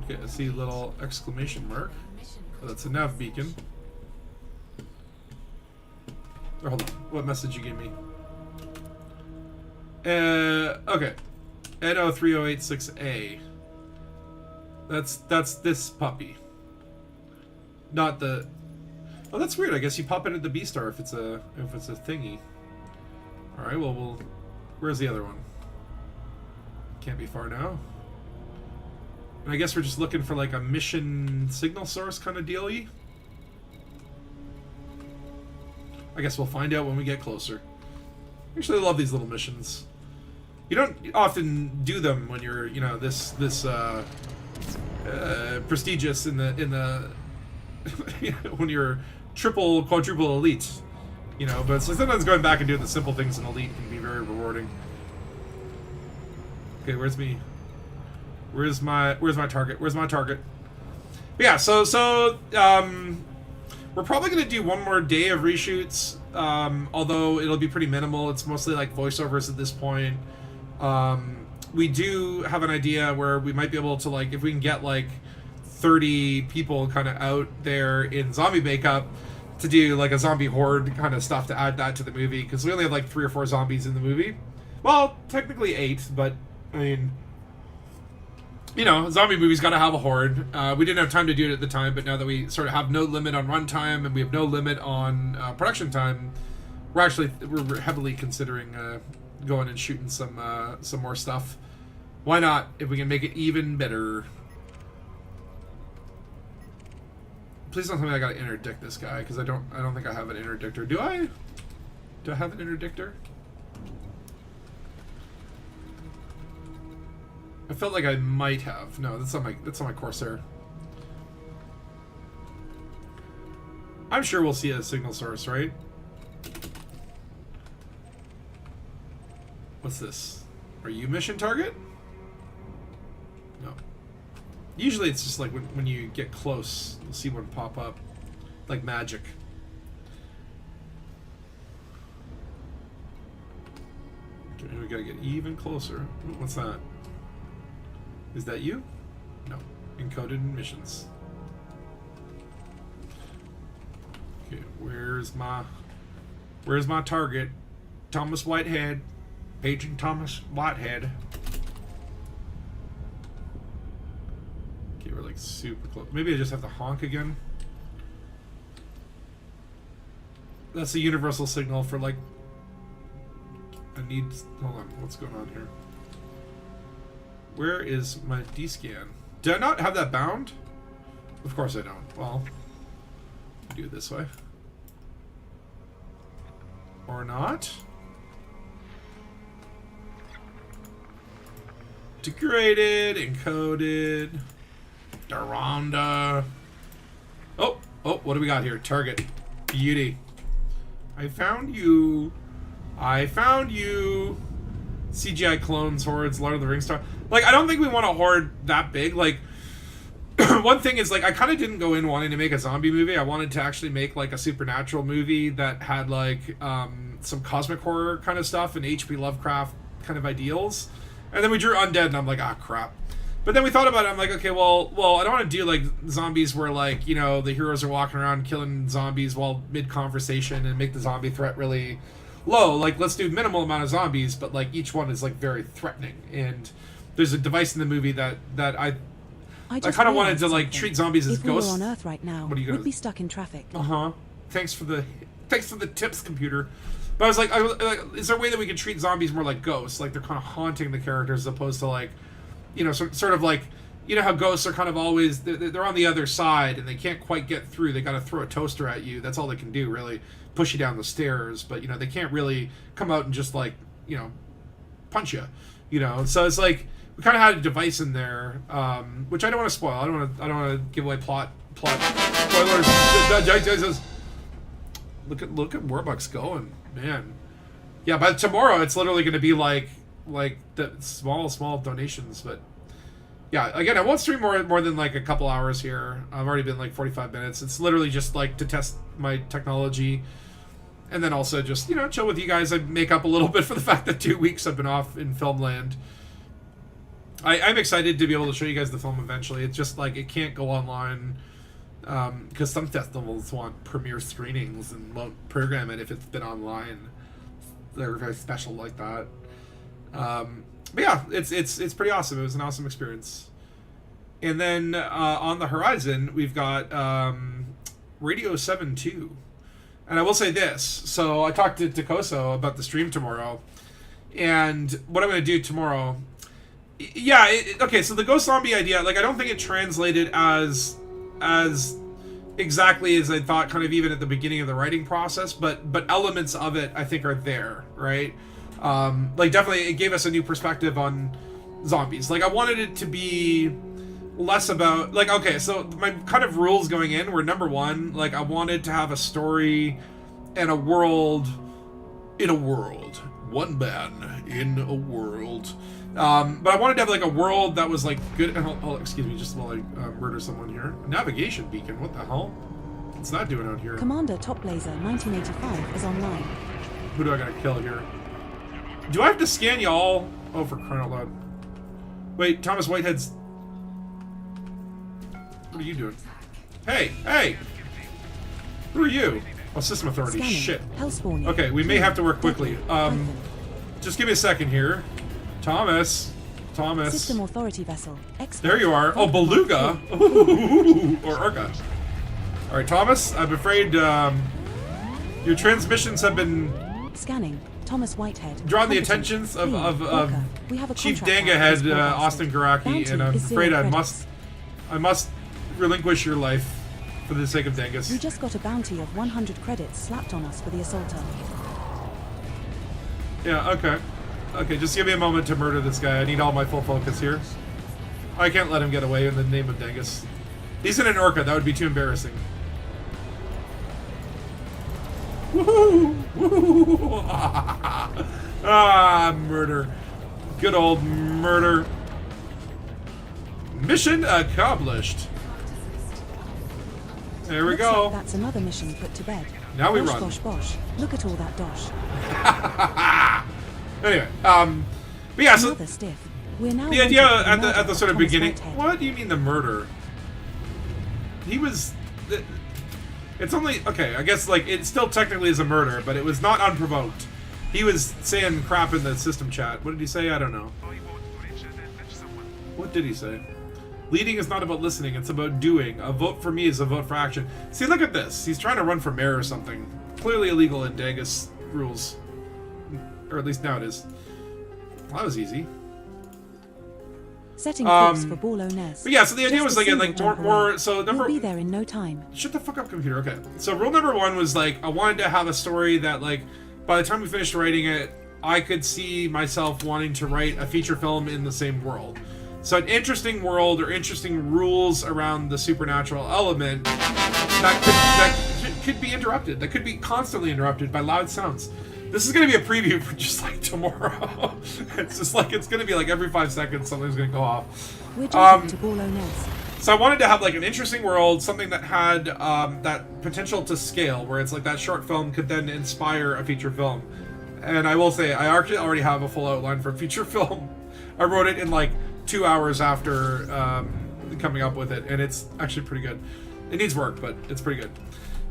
Okay, I see a little exclamation mark. Oh, that's a nav beacon. Oh, hold on. What message you gave me? Okay. NO3086A. That's this puppy. Not the... Oh, that's weird. I guess you pop it at the B-star if it's a thingy. Alright, well, where's the other one? Can't be far now. And I guess we're just looking for like a mission signal source kind of deal-y. I guess we'll find out when we get closer. Actually, I love these little missions. You don't often do them when you're, this prestigious in the when you're triple, quadruple elite. But it's like sometimes going back and doing the simple things in elite can be very rewarding. Okay, where's my target? Where's my target? But yeah, so we're probably gonna do one more day of reshoots. Although it'll be pretty minimal. It's mostly like voiceovers at this point. We do have an idea where we might be able to, like, if we can get like 30 people kind of out there in zombie makeup to do like a zombie horde kind of stuff, to add that to the movie, because we only have like 3 or 4 zombies in the movie. Well, technically 8, but I mean, zombie movies got to have a horde. We didn't have time to do it at the time, but now that we sort of have no limit on runtime and we have no limit on production time, we're heavily considering going and shooting some more stuff. Why not? If we can make it even better. Please don't tell me I gotta interdict this guy, because I don't think I have an interdictor. Do I? Do I have an interdictor? I felt like I might have. No, that's on my Corsair. I'm sure we'll see a signal source, right? What's this? Are you mission target? No. Usually it's just like when you get close, you'll see one pop up. Like magic. Okay, we gotta get even closer. What's that? Is that you? No. Encoded missions. Okay, where's my target? Thomas Whitehead. Agent Thomas Whitehead. Okay, we're like super close. Maybe I just have to honk again. That's a universal signal for like... I need... Hold on, what's going on here? Where is my D-scan? Did I not have that bound? Of course I don't. Well, do it this way. Or not? Degraded, encoded, Duranda. Oh, what do we got here? Target. Beauty. I found you. CGI clones, hordes, Lord of the Rings stuff. Like, I don't think we want a horde that big. Like, one thing is, like, I kind of didn't go in wanting to make a zombie movie. I wanted to actually make, like, a supernatural movie that had, like, some cosmic horror kind of stuff and H.P. Lovecraft kind of ideals. And then we drew Undead, and I'm like, ah, crap. But then we thought about it. I'm like, okay, well, I don't want to do, like, zombies where, like, you know, the heroes are walking around killing zombies while mid-conversation and make the zombie threat really low. Like, let's do minimal amount of zombies, but, like, each one is, like, very threatening. And there's a device in the movie that I kind of wanted to, like, treat zombies as ghosts. If we were on Earth right now, we'd be stuck in traffic. Thanks for the tips, computer. But I was like, is there a way that we could treat zombies more like ghosts? Like, they're kind of haunting the characters as opposed to, like, you know, sort of like, you know how ghosts are kind of always, they're on the other side and they can't quite get through. They got to throw a toaster at you. That's all they can do, really. Push you down the stairs. But, you know, they can't really come out and just, like, you know, punch you know? So it's like, we kind of had a device in there, which I don't want to spoil. I don't want to give away plot spoilers. Look at Warbucks going, man. Yeah, by tomorrow it's literally going to be like the small donations. But yeah, again, I won't stream more than like a couple hours here. I've already been like 45 minutes. It's literally just like to test my technology, and then also just, you know, chill with you guys. I make up a little bit for the fact that 2 weeks I've been off in film land. I'm excited to be able to show you guys the film eventually. It's just like it can't go online. Because some festivals want premiere screenings and won't program it if it's been online. They're very special like that. But yeah, it's pretty awesome. It was an awesome experience. And then on the horizon, we've got Radio 7.2. And I will say this. So I talked to Koso about the stream tomorrow. And what I'm going to do tomorrow... Yeah, okay, so the Ghost Zombie idea, like, I don't think it translated as exactly as I thought, kind of even at the beginning of the writing process, but elements of it I think are there, right? Like, definitely it gave us a new perspective on zombies. Like, I wanted it to be less about, like, okay, so my kind of rules going in were, number one, like, I wanted to have a story and a world in a world. One man in a world. But I wanted to have, like, a world that was, like, good. Oh, excuse me, just while I murder someone here. Navigation beacon, what the hell? What's that doing out here? Commander Top Blazer 1985 is online. Who do I gotta kill here? Do I have to scan y'all? Oh, for crying out loud. Wait, Thomas Whitehead's... What are you doing? Hey! Who are you? Oh, System Authority. Scanning. Shit. Hellspawning. Okay, we may have to work quickly. Just give me a second here. Thomas. System Authority vessel. There you are. Oh, Beluga. Ooh, or Urga. All right, Thomas. I'm afraid your transmissions have been scanning. Thomas Whitehead. Drawn the attentions of Chief Dangus, Austin Garaki, and I'm afraid I must relinquish your life for the sake of Dangus. We just got a bounty of 100 credits slapped on us for the assaulter. Yeah. Okay. Okay, just give me a moment to murder this guy. I need all my full focus here. I can't let him get away in the name of Dangus. He's in an Orca. That would be too embarrassing. Woohoo! Woohoo! Ah, murder. Good old murder. Mission accomplished. There we go. Like that's another mission put to bed. Now we bosh, run. Bosh, bosh. Look at all that dosh. Anyway, but yeah, so Another stiff. We're now the idea waiting for at murder the of sort of Thomas beginning. Whitehead. What do you mean the murder? He was. It's only okay. I guess like it still technically is a murder, but it was not unprovoked. He was saying crap in the system chat. What did he say? I don't know. What did he say? Leading is not about listening, it's about doing. A vote for me is a vote for action. See, look at this. He's trying to run for mayor or something. Clearly illegal in Dangus rules. Or at least now it is. Well, that was easy. Setting course for Boulognese. But yeah, so the idea Just was a like single jump more away. so We'll be there in no time. Shut the fuck up, computer. Okay. So rule number 1 was like I wanted to have a story that like by the time we finished writing it, I could see myself wanting to write a feature film in the same world. So an interesting world or interesting rules around the supernatural element that could be interrupted. That could be constantly interrupted by loud sounds. This is going to be a preview for just like tomorrow. It's just like it's going to be like every 5 seconds something's going to go off. We're jumping to Boulognese. So I wanted to have like an interesting world, something that had that potential to scale, where it's like that short film could then inspire a feature film. And I will say, I actually already have a full outline for a feature film. I wrote it in like 2 hours after coming up with it, and it's actually pretty good. It needs work, but it's pretty good.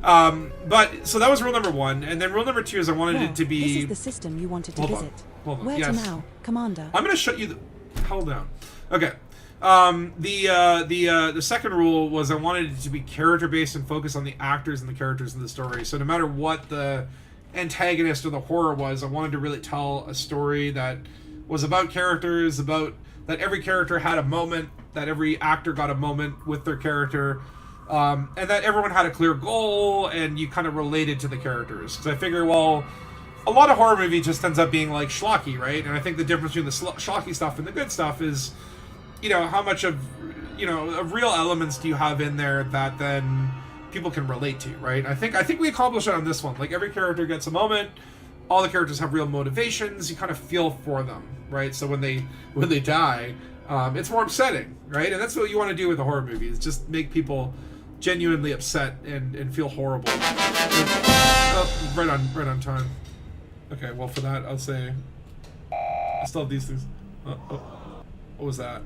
But so that was rule number 1, and then rule number 2 is I wanted it to be. This is the system you wanted to visit. Hold on. Where Yes. to now, Commander? I'm gonna shut you the hell down. Okay. The second rule was I wanted it to be character based and focus on the actors and the characters in the story. So no matter what the antagonist or the horror was, I wanted to really tell a story that was about characters, about that every character had a moment, that every actor got a moment with their character, and that everyone had a clear goal and you kind of related to the characters. Because I figure, well, a lot of horror movie just ends up being like schlocky, right? And I think the difference between the schlocky stuff and the good stuff is, you know, how much of, you know, of real elements do you have in there that then people can relate to, right? I think we accomplished it on this one. Like every character gets a moment, all the characters have real motivations, you kind of feel for them, right? So when they die, it's more upsetting, right? And that's what you want to do with a horror movie, is just make people genuinely upset and feel horrible. Right on time. Okay, well for that I'll say I still have these things. What was that?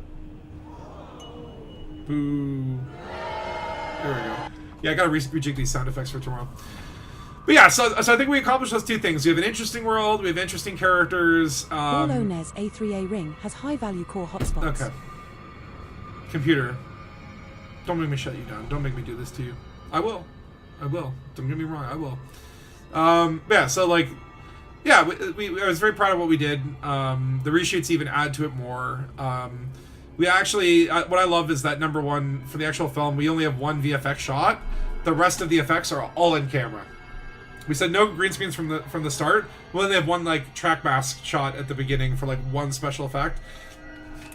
Boo. There we go. Yeah, I gotta rejig these sound effects for tomorrow. But yeah, so I think we accomplished those 2 things. We have an interesting world, we have interesting characters. Boulognese A3A ring has high-value core hotspots. Okay. Computer, don't make me shut you down. Don't make me do this to you. I will. Don't get me wrong, I will. Yeah, so like, yeah, I was very proud of what we did. The reshoots even add to it more. We actually, what I love is that number 1, for the actual film, we only have 1 VFX shot. The rest of the effects are all in camera. We said no green screens from the start. We only have 1 like track mask shot at the beginning for like 1 special effect.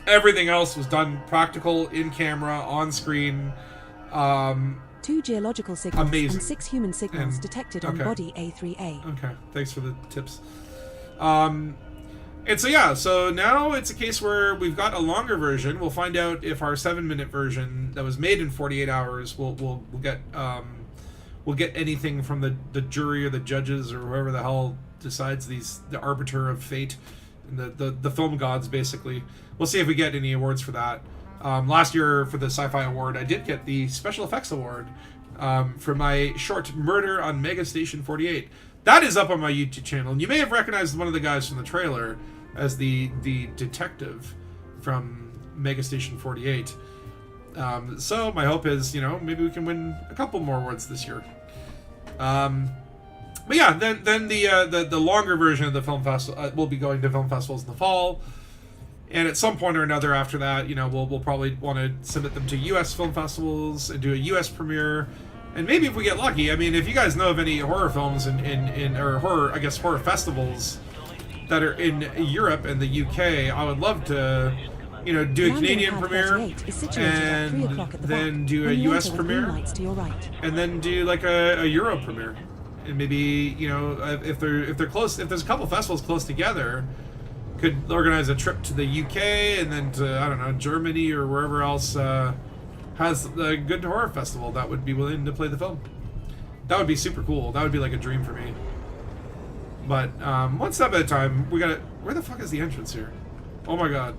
Everything else was done practical, in camera, on screen. 2 geological signals Amazing. and 6 human signals And- detected on okay. body A3A. Okay, thanks for the tips. And so yeah, so now it's a case where we've got a longer version. We'll find out if our 7-minute version that was made in 48 hours will get anything from the jury or the judges or whoever the hell decides the arbiter of fate, and the film gods basically. We'll see if we get any awards for that. Last year for the Sci-Fi Award, I did get the Special Effects Award for my short Murder on Mega Station 48. That is up on my YouTube channel, and you may have recognized one of the guys from the trailer as the detective from Mega Station 48. So my hope is, you know, maybe we can win a couple more awards this year. But yeah, then the longer version of the film festival will be going to film festivals in the fall, and at some point or another after that, you know, we'll probably want to submit them to U.S. film festivals and do a U.S. premiere, and maybe if we get lucky, I mean, if you guys know of any horror films or horror festivals that are in Europe and the UK, I would love to, you know, do a Canadian premiere and then do a US premiere and then do like a Euro premiere, and maybe, you know, if they're close, if there's a couple festivals close together, could organize a trip to the UK and then to, I don't know, Germany or wherever else has a good horror festival that would be willing to play the film. That would be super cool. That would be like a dream for me. But one step at a time. We gotta. Where the fuck is the entrance here? Oh my god.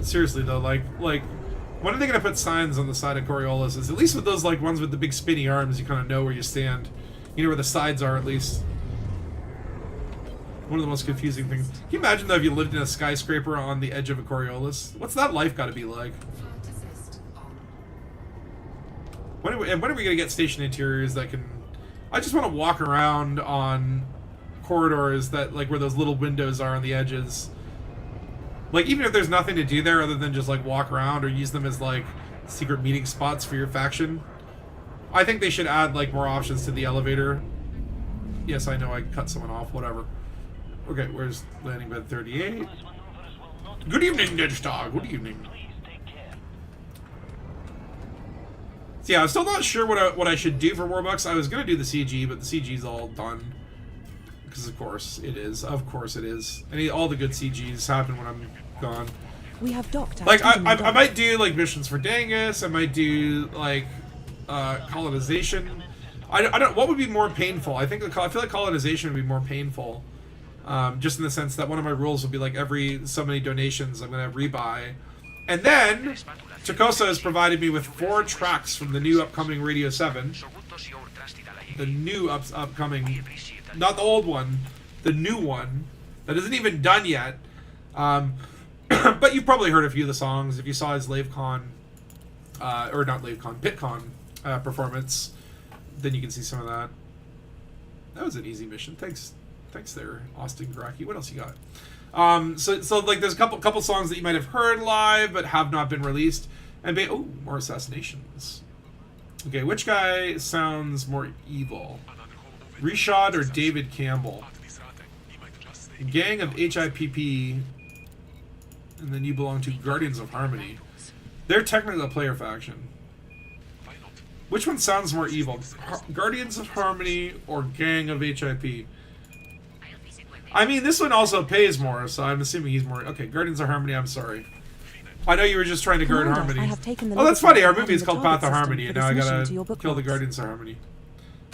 Seriously though, like, when are they gonna put signs on the side of Coriolis? At least with those like ones with the big spinny arms, you kind of know where you stand. You know where the sides are at least. One of the most confusing things. Can you imagine though if you lived in a skyscraper on the edge of a Coriolis? What's that life got to be like? When are we gonna get station interiors that can? I just want to walk around on corridors that like where those little windows are on the edges. Like even if there's nothing to do there other than just like walk around or use them as like secret meeting spots for your faction. I think they should add like more options to the elevator. Yes, I know I cut someone off. Whatever. Okay, where's landing bed 38? Good evening, Dead Star. Good evening. So yeah, I'm still not sure what I should do for Warbucks. I was gonna do the CG, but the CG's all done. Because of course it is. Of course it is. All the good CGs happen when I'm gone. We have docked. Like I might do like missions for Dangus. I might do like colonization. I don't. What would be more painful? I feel like colonization would be more painful. Just in the sense that one of my rules would be like every so many donations I'm gonna rebuy, and then Takosa has provided me with 4 tracks from the new upcoming Radio 7. The new upcoming, not the old one, the new one that isn't even done yet. But you've probably heard a few of the songs if you saw his LaveCon, or not LaveCon, PitCon performance. Then you can see some of that. That was an easy mission. Thanks there, Austin Graki. What else you got? So like there's a couple songs that you might have heard live but have not been released. And more assassinations. Okay, which guy sounds more evil? Reshad or David Campbell? Gang of HIPP, and then you belong to Guardians of Harmony. They're technically a player faction. Which one sounds more evil? Guardians of Harmony or Gang of HIP? I mean, this one also pays more, so I'm assuming he's more... Okay, Guardians of Harmony, I'm sorry. I know you were just trying to guard Harmony. Oh, that's funny. Our movie is called Path of Harmony, and now I gotta kill the Guardians of Harmony.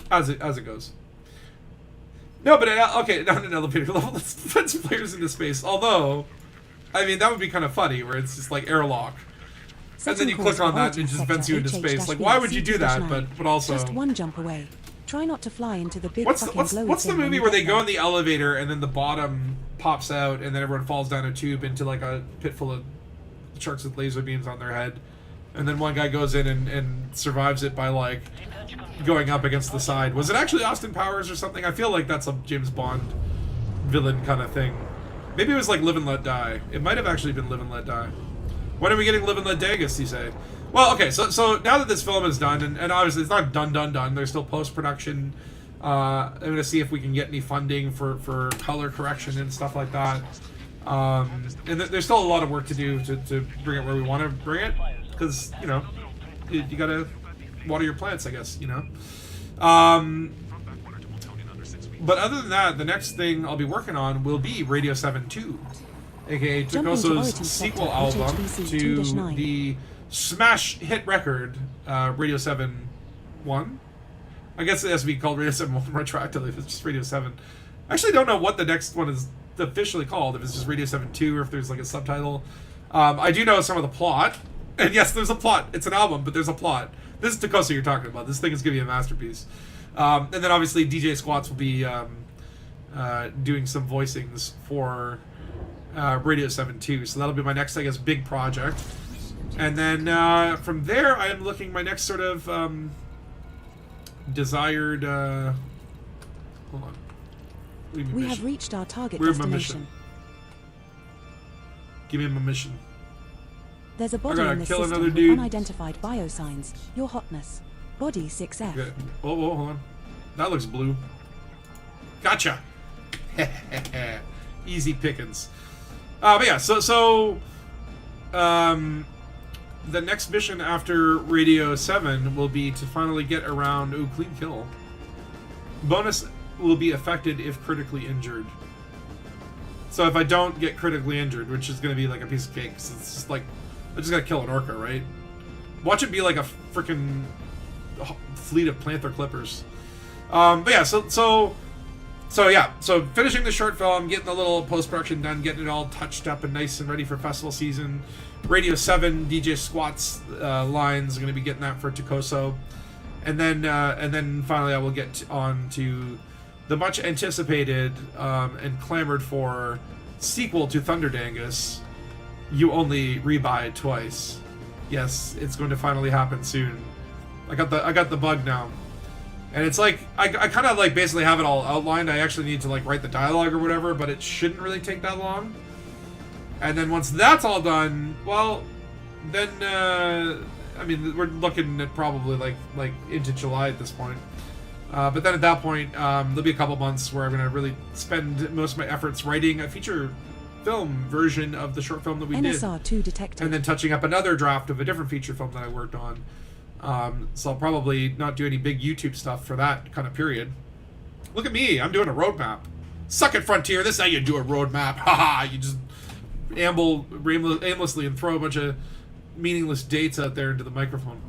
As it goes. No, but okay, not an elevator level. Let's put some players into space. Although, I mean, that would be kind of funny, where it's just like airlock, and then you click on that and it just vents you into space. Like, why would you do that? But also, just one jump away. Try not to fly into the big what's the movie where they go in the elevator and then the bottom pops out and then everyone falls down a tube into like a pit full of sharks with laser beams on their head, and then one guy goes in and survives it by like going up against the side. Was it actually Austin Powers or something? I feel like that's a James Bond villain kind of thing. Maybe it was like Live and Let Die. It might have actually been Live and Let Die. When are we getting Live and Let Dangus, you say? Well, okay, so now that this film is done, and obviously it's not done, there's still post-production. I'm going to see if we can get any funding for color correction and stuff like that. And there's still a lot of work to do to bring it where we want to bring it, because, you know, you got to water your plants, I guess, you know. But other than that, the next thing I'll be working on will be Radio 7 2, aka Takoso's sequel album to the smash hit record, Radio 7 1. I guess it has to be called Radio 7 1 retroactively if it's just Radio 7. I actually don't know what the next one is officially called, if it's just Radio 7 2 or if there's like a subtitle. I do know some of the plot, and yes, there's a plot. It's an album, but there's a plot. This is Takosa you're talking about. This thing is going to be a masterpiece. And then obviously DJ Squats will be doing some voicings for Radio 7 2, so that'll be my next, I guess, big project. And then from there, I am looking my next sort of desired. Hold on. We have reached our target Where's my destination. mission? Give me my mission. There's a body in the system with unidentified biosigns. Your hotness. Body 6F. Okay. Whoa, hold on. That looks blue. Gotcha. Easy pickings. But yeah, so the next mission after Radio 7 will be to finally get around... Ooh, clean kill. Bonus will be affected if critically injured. So if I don't get critically injured, which is going to be like a piece of cake, because it's just like, I just got to kill an orca, right? Watch it be like a freaking fleet of Panther Clippers. But yeah, so So yeah, so finishing the short film, getting the little post-production done, getting it all touched up and nice and ready for festival season. Radio 7 DJ Squat's lines, going to be getting that for Tokoso. And then finally I will get on to the much anticipated and clamored for sequel to Thunder Dangus. You only rebuy it twice. Yes, it's going to finally happen soon. I got the bug now. And it's like, I kind of like basically have it all outlined. I actually need to like write the dialogue or whatever, but it shouldn't really take that long. And then once that's all done, well, then, I mean, we're looking at probably like into July at this point. But then at that point, there'll be a couple months where I'm going to really spend most of my efforts writing a feature film version of the short film that we did. NSR2 detected. And then touching up another draft of a different feature film that I worked on. So I'll probably not do any big YouTube stuff for that kind of period. Look at me, I'm doing a roadmap. Suck it, Frontier, this is how you do a roadmap. Haha, you just amble aimlessly and throw a bunch of meaningless dates out there into the microphone.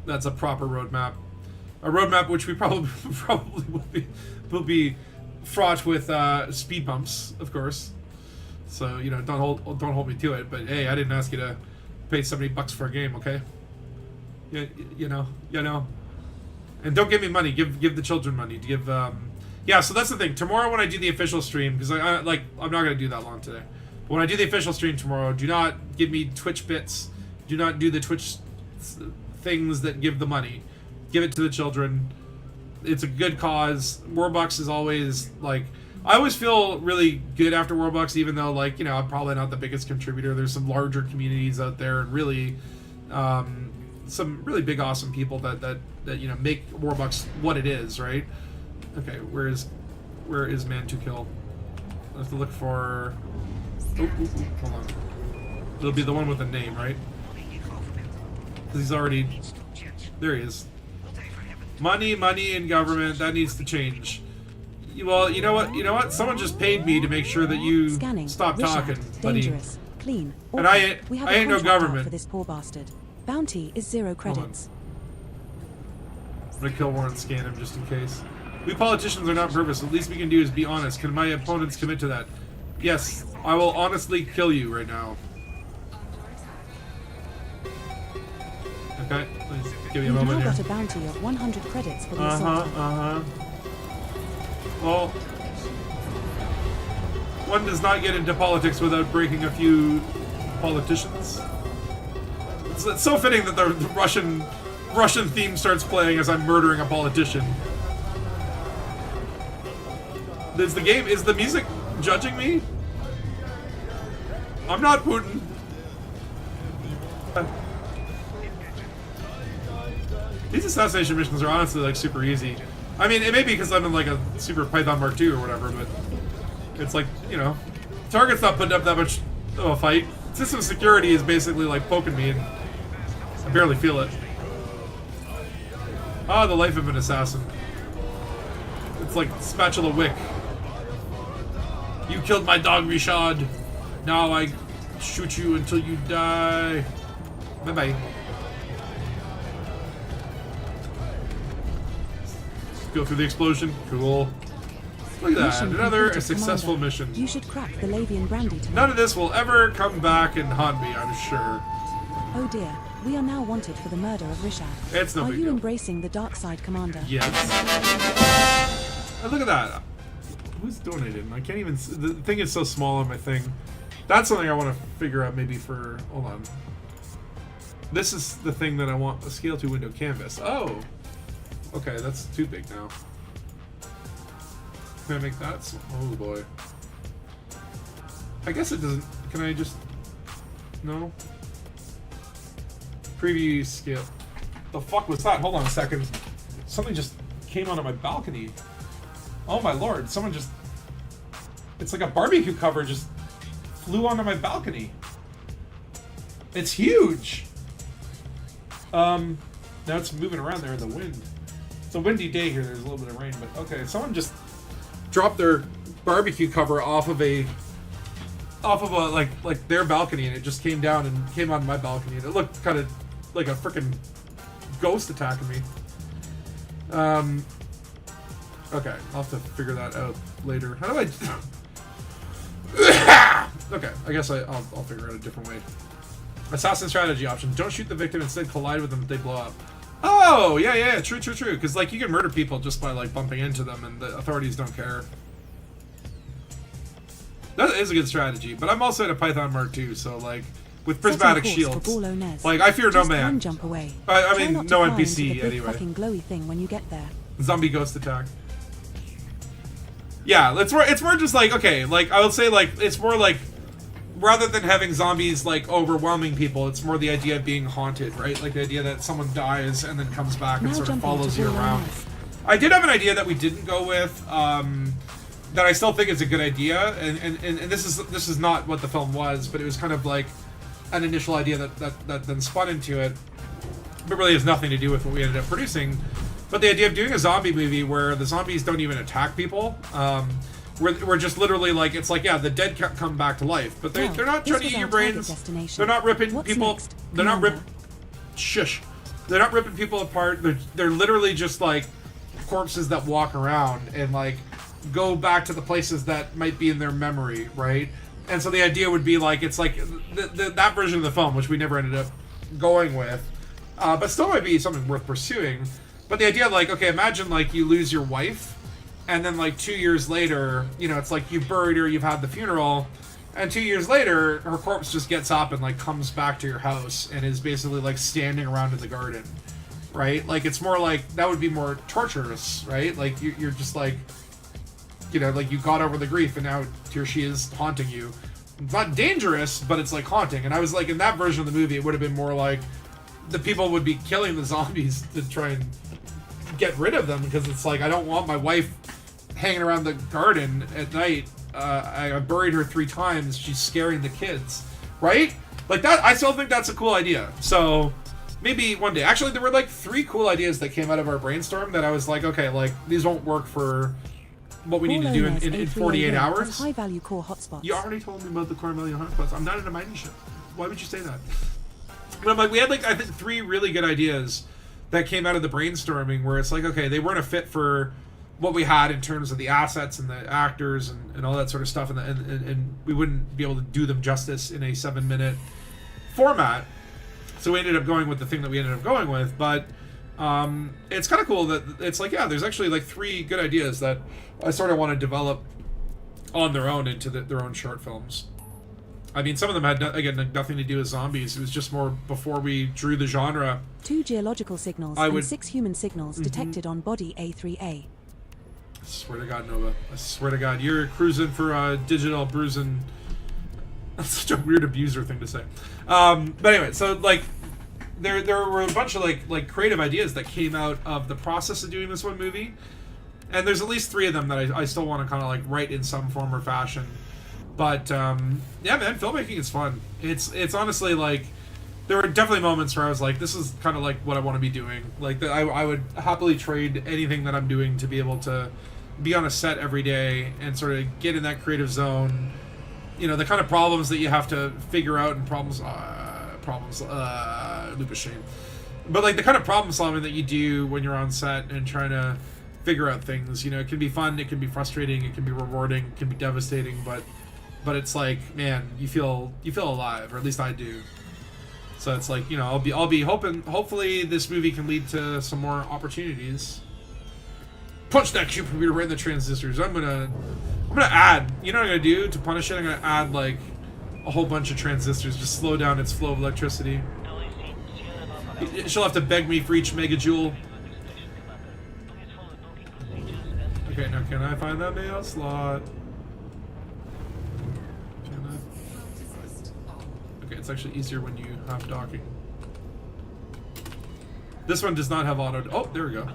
That's a proper roadmap. A roadmap which we probably will be fraught with speed bumps, of course. So, you know, don't hold me to it. But hey, I didn't ask you to pay $70 for a game, okay? You know. And don't give me money. Give the children money. Yeah. So that's the thing. Tomorrow when I do the official stream, because I'm not gonna do that long today. But when I do the official stream tomorrow, do not give me Twitch bits. Do not do the Twitch things that give the money. Give it to the children. It's a good cause. Warbucks is always like. I always feel really good after Warbucks, even though, like, you know, I'm probably not the biggest contributor. There's some larger communities out there, and really, some really big, awesome people that you know make Warbucks what it is, right? Okay, where is Man to Kill? I have to look for. Hold on. It'll be the one with the name, right? Because he's already. There he is. Money in government. That needs to change. Well, you know what? Someone just paid me to make sure that you stop talking, buddy. Dangerous, clean. And I ain't no government. For this poor bastard. Bounty is 0 credits. I'm gonna kill Warren and scan him just in case. We politicians are not purpose. The least we can do is be honest. Can my opponents commit to that? Yes, I will honestly kill you right now. Okay, let's give me a moment here. You've now got a bounty of 100 credits for the assault. Well, one does not get into politics without breaking a few politicians. It's so fitting that the Russian theme starts playing as I'm murdering a politician. Is the music judging me? I'm not Putin. These assassination missions are honestly like super easy. I mean, it may be because I'm in like a Super Python Mark II or whatever, but it's like, you know, target's not putting up that much of a fight. System security is basically like poking me and I barely feel it. Ah, the life of an assassin. It's like Spatula Wick. You killed my dog, Rishad. Now I shoot you until you die. Bye-bye. Go through the explosion. Cool. Look at that. Another successful mission. You should crack the Lavian brandy tonight. None of this will ever come back and haunt me, I'm sure. Oh dear. We are now wanted for the murder of Rishad. It's no big deal. Are you embracing the dark side, Commander? Yes. Oh, look at that. Who's donated? I can't even... The thing is so small on my thing. That's something I want to figure out maybe for... Hold on. This is the thing that I want. A scale to window canvas. Oh. Okay, that's too big now. Can I make that small? Oh boy. I guess it doesn't... Can I just... No? Preview scale. The fuck was that? Hold on a second. Something just came onto my balcony. Oh my lord, someone just... It's like a barbecue cover just flew onto my balcony. It's huge! Now it's moving around there in the wind. It's a windy day here, there's a little bit of rain, but okay, someone just dropped their barbecue cover off of a like their balcony, and it just came down and came onto my balcony, and it looked kind of like a freaking ghost attacking me. Okay, I'll have to figure that out later. How do I... Okay, I guess I'll figure out a different way. Assassin strategy option. Don't shoot the victim, instead collide with them if they blow up. Oh, yeah, true. Because, like, you can murder people just by, like, bumping into them, and the authorities don't care. That is a good strategy, but I'm also in a Python Mark II, so, like, with prismatic shields, like, I fear no man. Jump away. I mean, no into NPC, the big anyway. fucking glowy thing when you get there. Zombie ghost attack. Yeah, it's more just like, okay, like, I would say, like, it's more like, rather than having zombies, like, overwhelming people, it's more the idea of being haunted, right? Like, the idea that someone dies and then comes back and Now sort of jumping follows to you Ball around. Nest. I did have an idea that we didn't go with, that I still think is a good idea, and this is not what the film was, but it was kind of like an initial idea that then spun into it, but really has nothing to do with what we ended up producing. But the idea of doing a zombie movie where the zombies don't even attack people, we're just literally like, it's like, yeah, the dead come back to life, but they're not trying to eat your brains. They're not ripping people. Next? They're not Commander. Shush. They're not ripping people apart. They're literally just like corpses that walk around and like go back to the places that might be in their memory, right? And so the idea would be like, it's like that version of the film, which we never ended up going with, but still might be something worth pursuing. But the idea, like, okay, imagine like you lose your wife, and then like 2 years later, you know, it's like you've buried her, you've had the funeral, and 2 years later, her corpse just gets up and like comes back to your house and is basically like standing around in the garden, right? Like, it's more like, that would be more torturous, right? Like you're just like, you know, like you got over the grief and now here she is haunting you. It's not dangerous, but it's like haunting. And I was like, in that version of the movie, it would have been more like the people would be killing the zombies to try and get rid of them, because it's like, I don't want my wife hanging around the garden at night. I buried her 3 times. She's scaring the kids, right? Like that. I still think that's a cool idea. So maybe one day. Actually, there were like 3 cool ideas that came out of our brainstorm that I was like, okay, like these won't work for what we need to do in 48 hours. High value core hotspots. You already told me about the core value hotspots. I'm not in a mining ship. Why would you say that? But I'm like, we had like, I think 3 really good ideas that came out of the brainstorming where it's like, okay, they weren't a fit for what we had in terms of the assets and the actors and all that sort of stuff, and we wouldn't be able to do them justice in a 7-minute format. So we ended up going with the thing that we ended up going with. But it's kind of cool that it's like, yeah, there's actually like 3 good ideas that I sort of want to develop on their own into their own short films. I mean, some of them had, again, nothing to do with zombies. It was just more before we drew the genre. 2 geological signals and 6 human signals detected on body A3A. I swear to God, Nova. I swear to God. You're cruising for digital bruising. That's such a weird abuser thing to say. But anyway, so, like, there were a bunch of, like creative ideas that came out of the process of doing this one movie. And there's at least 3 of them that I still want to kind of, like, write in some form or fashion. But, yeah, man, filmmaking is fun. It's honestly, like, there were definitely moments where I was like, this is kind of, like, what I want to be doing. Like, I would happily trade anything that I'm doing to be able to be on a set every day and sort of get in that creative zone. You know, the kind of problems that you have to figure out and lupus shame. But, like, the kind of problem solving that you do when you're on set and trying to figure out things, you know, it can be fun, it can be frustrating, it can be rewarding, it can be devastating, but it's like, man, you feel alive, or at least I do. So it's like, you know, I'll be hoping, hopefully this movie can lead to some more opportunities. Punch that Q computer right in the transistors. I'm gonna add, you know what I'm gonna do to punish it? I'm gonna add like a whole bunch of transistors, just slow down its flow of electricity. She'll have to beg me for each megajoule. Okay, now can I find that mail slot? Okay, it's actually easier when you have docking. This one does not have auto. Oh, there we go.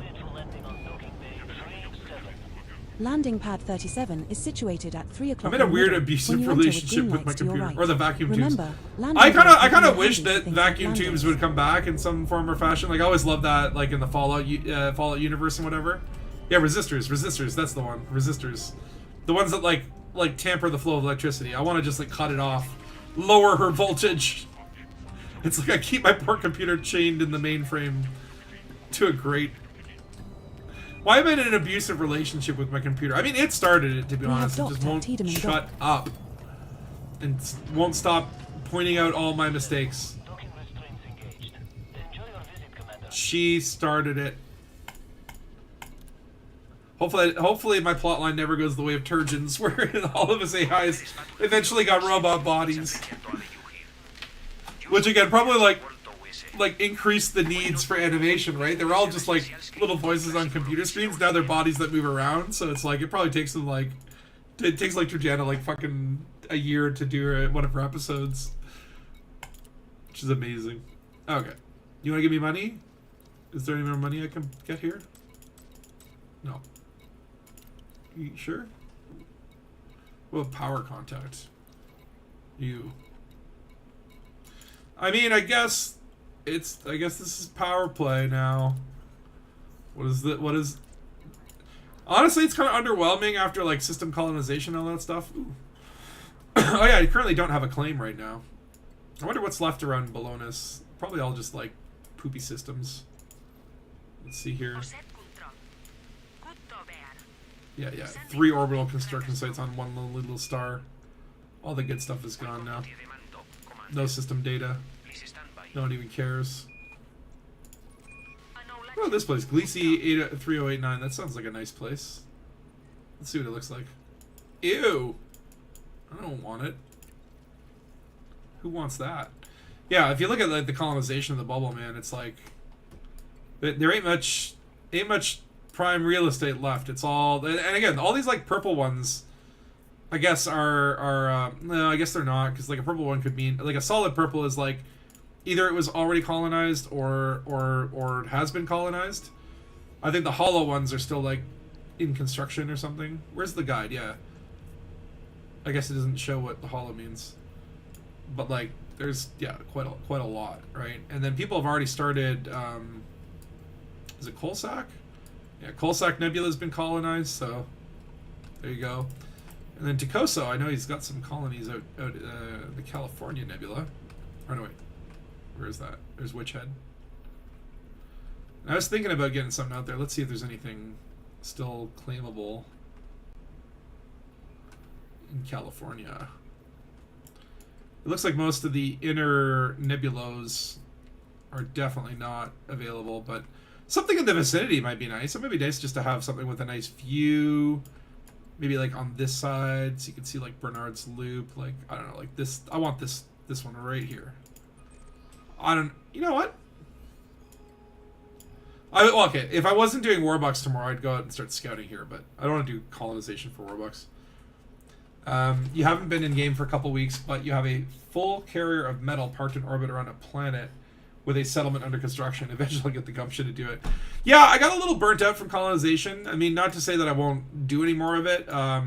Landing pad 37 is situated at 3 o'clock. I'm in a weird abusive relationship with my computer, or the vacuum tubes. Remember, I kind of wish that vacuum tubes would come back in some form or fashion. Like, I always loved that, like in the Fallout universe and whatever. Yeah, resistors. That's the one. Resistors, the ones that like tamper the flow of electricity. I want to just like cut it off, lower her voltage. It's like I keep my poor computer chained in the mainframe to a grate. Why am I in an abusive relationship with my computer? I mean, it started it, to be We have honest. It just docked at won't Tiedemann shut Dock. up. And won't stop pointing out all my mistakes. She started it. Hopefully my plotline never goes the way of Turgeon's, where all of his AIs eventually got robot bodies. Which again, probably like increase the needs for animation, right? They were all just like little voices on computer screens. Now they're bodies that move around, so it's like it probably takes them like Turgeon like fucking a year to do one of her episodes, which is amazing. Okay, you want to give me money? Is there any more money I can get here? No. You sure? Well, power contact. You. I mean, I guess this is power play now. What is honestly, it's kind of underwhelming after like system colonization and all that stuff. Ooh. Oh yeah, I currently don't have a claim right now. I wonder what's left around Bologna's. Probably all just like poopy systems. Let's see here. Yeah. 3 orbital construction sites on one little star. All the good stuff is gone now. No system data. No one even cares. Oh, this place. Gleesy 3089. That sounds like a nice place. Let's see what it looks like. Ew! I don't want it. Who wants that? Yeah, if you look at like the colonization of the bubble, man, it's like there ain't much prime real estate left. It's all, and again, all these like purple ones, I guess are no, I guess they're not, because like a purple one could mean like a solid purple is like either it was already colonized or it has been colonized. I think the hollow ones are still like in construction or something. Where's the guide? Yeah, I guess it doesn't show what the hollow means, but like there's quite a lot, right? And then people have already started. Is it Coalsack? Yeah, Coalsack Nebula has been colonized, so there you go. And then Tocoso, I know he's got some colonies out the California Nebula. Oh no, wait, where is that? There's Witchhead. I was thinking about getting something out there. Let's see if there's anything still claimable in California. It looks like most of the inner nebulos are definitely not available, but something in the vicinity might be nice. It might be nice just to have something with a nice view. Maybe like on this side, so you can see like Bernard's Loop. Like, I don't know, like this. I want this one right here. You know what? Okay, if I wasn't doing Warbucks tomorrow, I'd go out and start scouting here, but I don't want to do colonization for Warbucks. You haven't been in game for a couple weeks, but you have a full carrier of metal parked in orbit around a planet with a settlement under construction. Eventually I'll get the gumption to do it. Yeah, I got a little burnt out from colonization. I mean, not to say that I won't do any more of it. I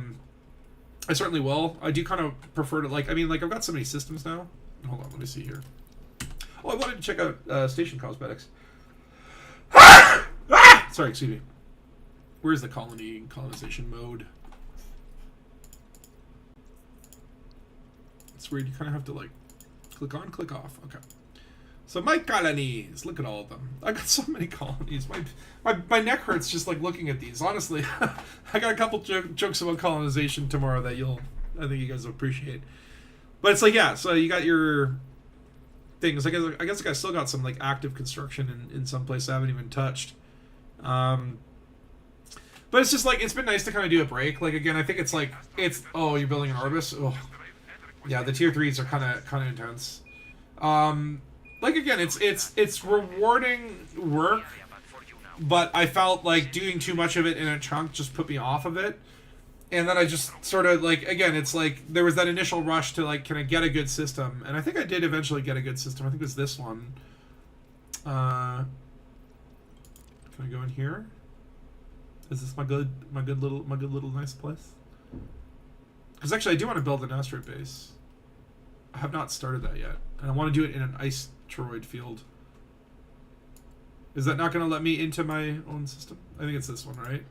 certainly will. I do kind of prefer to, like, I mean, like, I've got so many systems now. Hold on, let me see here. Oh, I wanted to check out station cosmetics. Sorry, excuse me. Where's the colonization mode? It's weird. You kind of have to like click on, click off. Okay. So my colonies. Look at all of them. I got so many colonies. My neck hurts just like looking at these. Honestly, I got a couple jokes about colonization tomorrow that I think you guys will appreciate. But it's like, yeah. So you got your things. I guess I still got some like active construction in some place I haven't even touched. But it's just like, it's been nice to kind of do a break. Like, again, I think it's like, oh, you're building an Orbis? Oh. Yeah, the tier 3s are kind of intense. Like, again, it's rewarding work, but I felt like doing too much of it in a chunk just put me off of it. And then I just sort of, like, again, it's like, there was that initial rush to, like, can I get a good system? And I think I did eventually get a good system. I think it was this one. Can I go in here? Is this my good little nice place? Because actually, I do want to build an asteroid base. I have not started that yet, and I want to do it in an ice toroid field. Is that not going to let me into my own system? I think it's this one, right?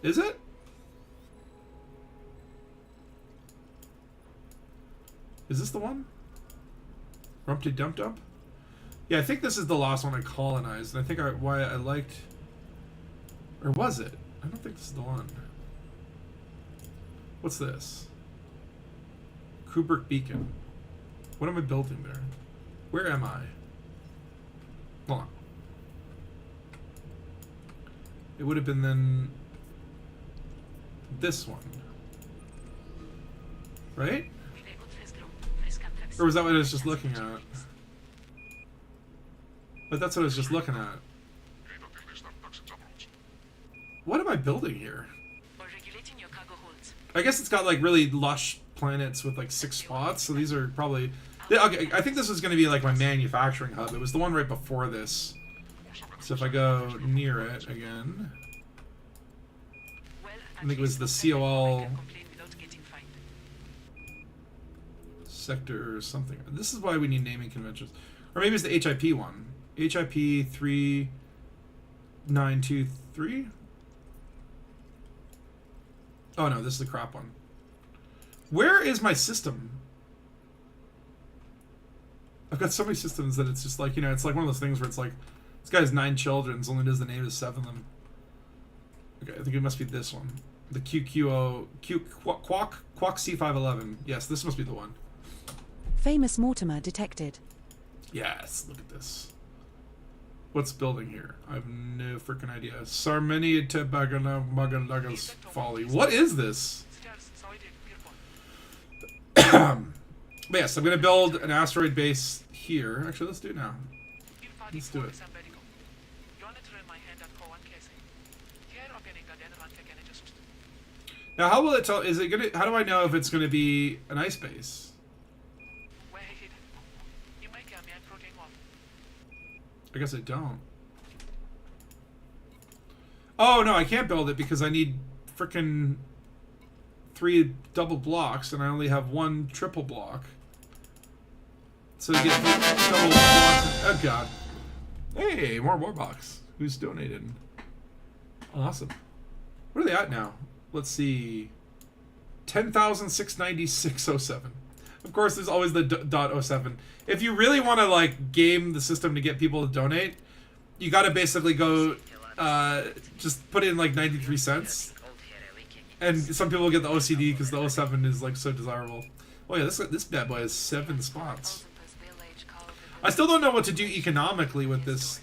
Is it? Is this the one? Rumpty Dump Dump? Yeah, I think this is the last one I colonized, and I think why I liked Or was it? I don't think this is the one. What's this? Kubrick Beacon. What am I building there? Where am I? Hold on. It would have been then this one. Right? Or was that what I was just looking at? But that's what I was just looking at. What am I building here? I guess it's got like really lush planets with like 6 spots, so these are probably... Okay, I think this is going to be like my manufacturing hub. It was the one right before this. So if I go near it again... I think it was the COL... sector or something. This is why we need naming conventions. Or maybe it's the HIP one. HIP 3923? Oh no, this is the crap one. Where is my system? I've got so many systems that it's just like, you know, it's like one of those things where it's like, this guy has 9 children, only does the name of 7 of them. Okay, I think it must be this one. The Quack C511. Yes, this must be the one. Famous Mortimer detected. Yes, look at this. What's building here? I have no freaking idea. Sarmenia Tebagana's Folly. What is this? But yes, I'm going to build an asteroid base here. Actually, let's do it now. Let's do it. Now, how will it tell? Is it gonna? How do I know if it's going to be an ice base? I guess I don't. Oh no, I can't build it because I need frickin' 3 double blocks and I only have 1 triple block. So to get double blocks. Oh god. Hey, more Warbucks. Who's donated? Awesome. What are they at now? Let's see. 10,696.07. Of course, there's always the .07. If you really want to like game the system to get people to donate, you got to basically go, just put in like 93 cents, and some people get the OCD because the 07 is like so desirable. Oh yeah, this bad boy has 7 spots. I still don't know what to do economically with this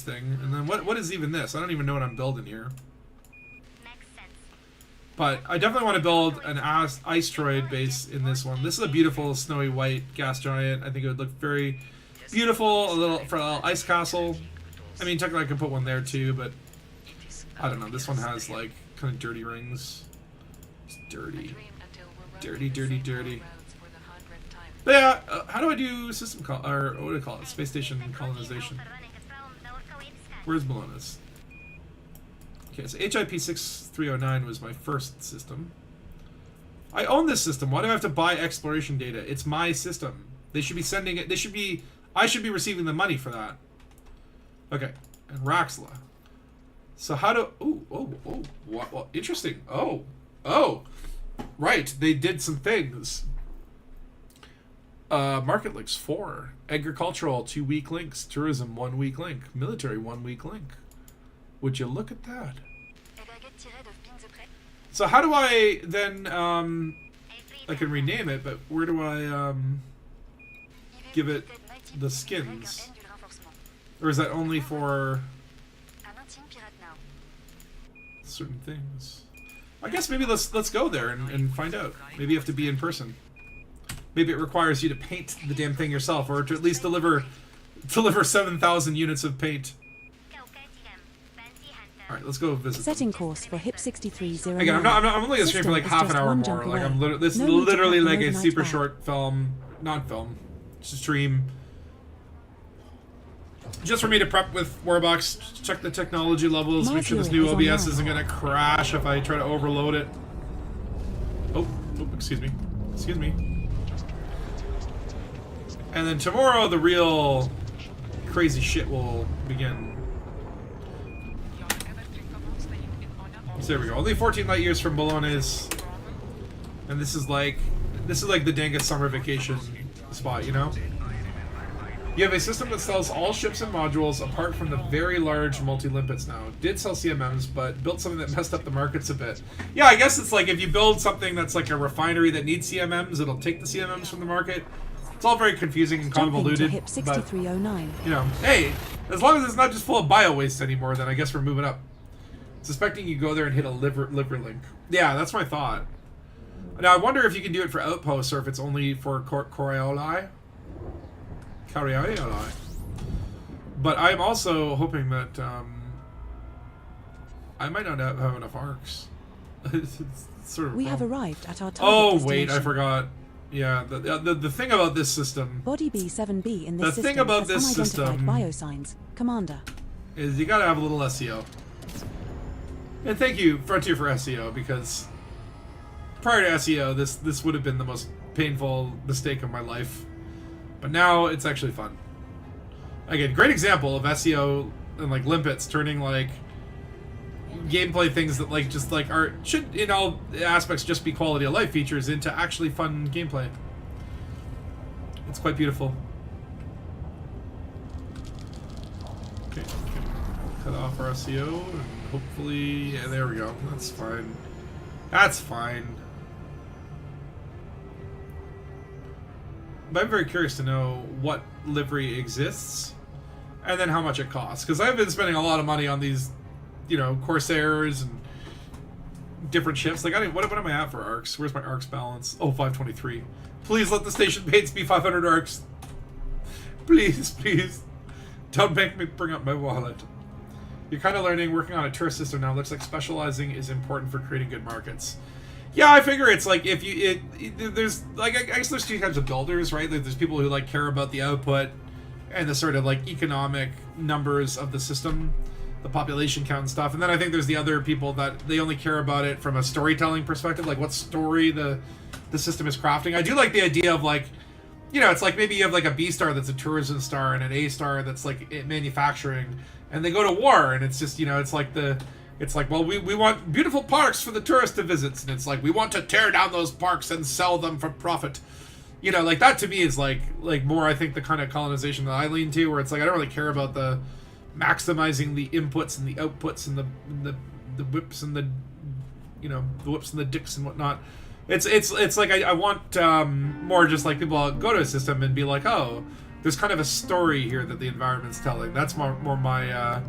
thing. And then what is even this? I don't even know what I'm building here. But I definitely want to build an icetroid base in this one. This is a beautiful snowy white gas giant. I think it would look very beautiful, for a little ice castle. I mean, technically I could put one there too, but I don't know. This one has like kind of dirty rings. It's dirty. Dirty, dirty, dirty. But yeah, how do I do system or what do I call it? Space station colonization. Where's Bologna's? Okay, so HIP 6309 was my first system. I own this system. Why do I have to buy exploration data? It's my system. They should be sending it. I should be receiving the money for that. Okay, and Raxla. So how do? What? Interesting. Oh, right. They did some things. Market links 4, agricultural 2 weak links, tourism 1 weak link, military 1 weak link. Would you look at that? So how do I then, I can rename it, but where do I, give it the skins? Or is that only for certain things? I guess maybe let's go there and find out. Maybe you have to be in person. Maybe it requires you to paint the damn thing yourself, or to at least deliver 7,000 units of paint. All right, let's go visit. Setting course for HIP 6309. Again, I'm only gonna stream for like half an hour or more. Like this is literally like a super short film, not film, stream. Just for me to prep with Warbucks, check the technology levels, make sure this new OBS isn't gonna crash if I try to overload it. Oh, excuse me. Excuse me. And then tomorrow, the real crazy shit will begin. So there we go. Only 14 light years from Bologna's, and this is like the Dangus summer vacation spot, you know. You have a system that sells all ships and modules apart from the very large multi-limpets now. Did sell CMMs, but built something that messed up the markets a bit. Yeah, I guess it's like if you build something that's like a refinery that needs CMMs, it'll take the CMMs from the market. It's all very confusing and convoluted. HIP 6309. But, you know, hey, as long as it's not just full of bio waste anymore, then I guess we're moving up. Suspecting you go there and hit a liver link. Yeah, that's my thought. Now I wonder if you can do it for outposts or if it's only for Corioli. But I'm also hoping that I might not have enough arcs. It's sort of we have arrived at our target Oh wait, I destination. forgot. Yeah, the thing about this system. Body B7B in this The system thing about has this unidentified system biosigns. Commander. Is you gotta have a little SEO. And thank you, Frontier, for SEO, because prior to SEO, this would have been the most painful mistake of my life. But now it's actually fun. Again, great example of SEO and like limpets turning like gameplay things that like just like are should in all aspects just be quality of life features into actually fun gameplay. It's quite beautiful. Okay, cut off our SEO and hopefully, yeah, there we go. That's fine. That's fine. But I'm very curious to know what livery exists and then how much it costs. Because I've been spending a lot of money on these, you know, Corsairs and different ships. Like, what am I at for arcs? Where's my arcs balance? Oh, 523. Please let the station paints be 500 arcs. Please, please. Don't make me bring up my wallet. You're kind of learning, working on a tourist system now. Looks like specializing is important for creating good markets. Yeah, I figure it's like if you there's like I guess there's two types of builders, right? Like there's people who like care about the output and the sort of like economic numbers of the system, the population count and stuff. And then I think there's the other people that they only care about it from a storytelling perspective, like what story the system is crafting. I do like the idea of like, you know, it's like maybe you have like a B star that's a tourism star and an A star that's like manufacturing, and they go to war, and it's just, you know, it's like well, we want beautiful parks for the tourist to visit, and it's like we want to tear down those parks and sell them for profit. You know, like that to me is like more, I think, the kind of colonization that I lean to, where it's like I don't really care about the maximizing the inputs and the outputs and the whips and the, you know, the whips and the dicks and whatnot. It's like I want more just like people go to a system and be like, oh, there's kind of a story here that the environment's telling. That's more my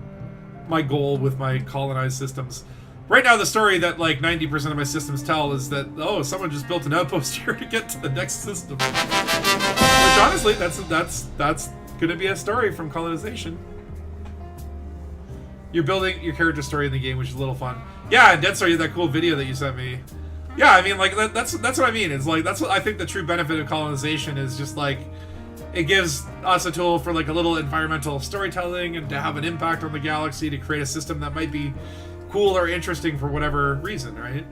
my goal with my colonized systems. Right now, the story that like 90% of my systems tell is that, oh, someone just built an outpost here to get to the next system. Which honestly, that's gonna be a story from colonization. You're building your character story in the game, which is a little fun. Yeah, and Dead Star, that cool video that you sent me. Yeah, I mean, like that's what I mean. It's like that's what I think the true benefit of colonization is. Just like it gives us a tool for like a little environmental storytelling and to have an impact on the galaxy, to create a system that might be cool or interesting for whatever reason, right?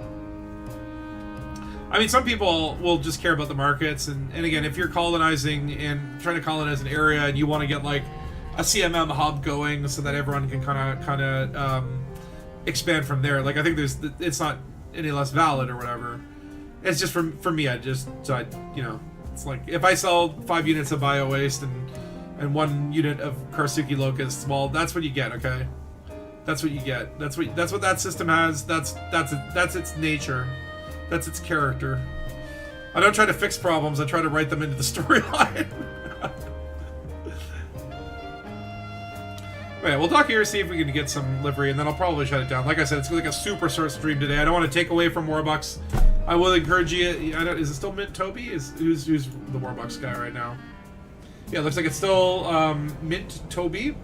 I mean, some people will just care about the markets, and again, if you're colonizing and trying to colonize an area and you want to get like a CMM hub going so that everyone can kind of expand from there, like I think it's not any less valid or whatever. It's just for me, I you know, it's like if I sell 5 units of bio waste and 1 unit of Karsuki locusts, well, that's what you get, okay? That's what you get. That's what that system has. That's its nature. That's its character. I don't try to fix problems. I try to write them into the storyline. Right, we'll talk here, see if we can get some livery, and then I'll probably shut it down. Like I said, it's like a super short stream today. I don't want to take away from Warbucks. I will encourage you. Is it still Mint Toby? Who's the Warbucks guy right now? Yeah, it looks like it's still Mint Toby.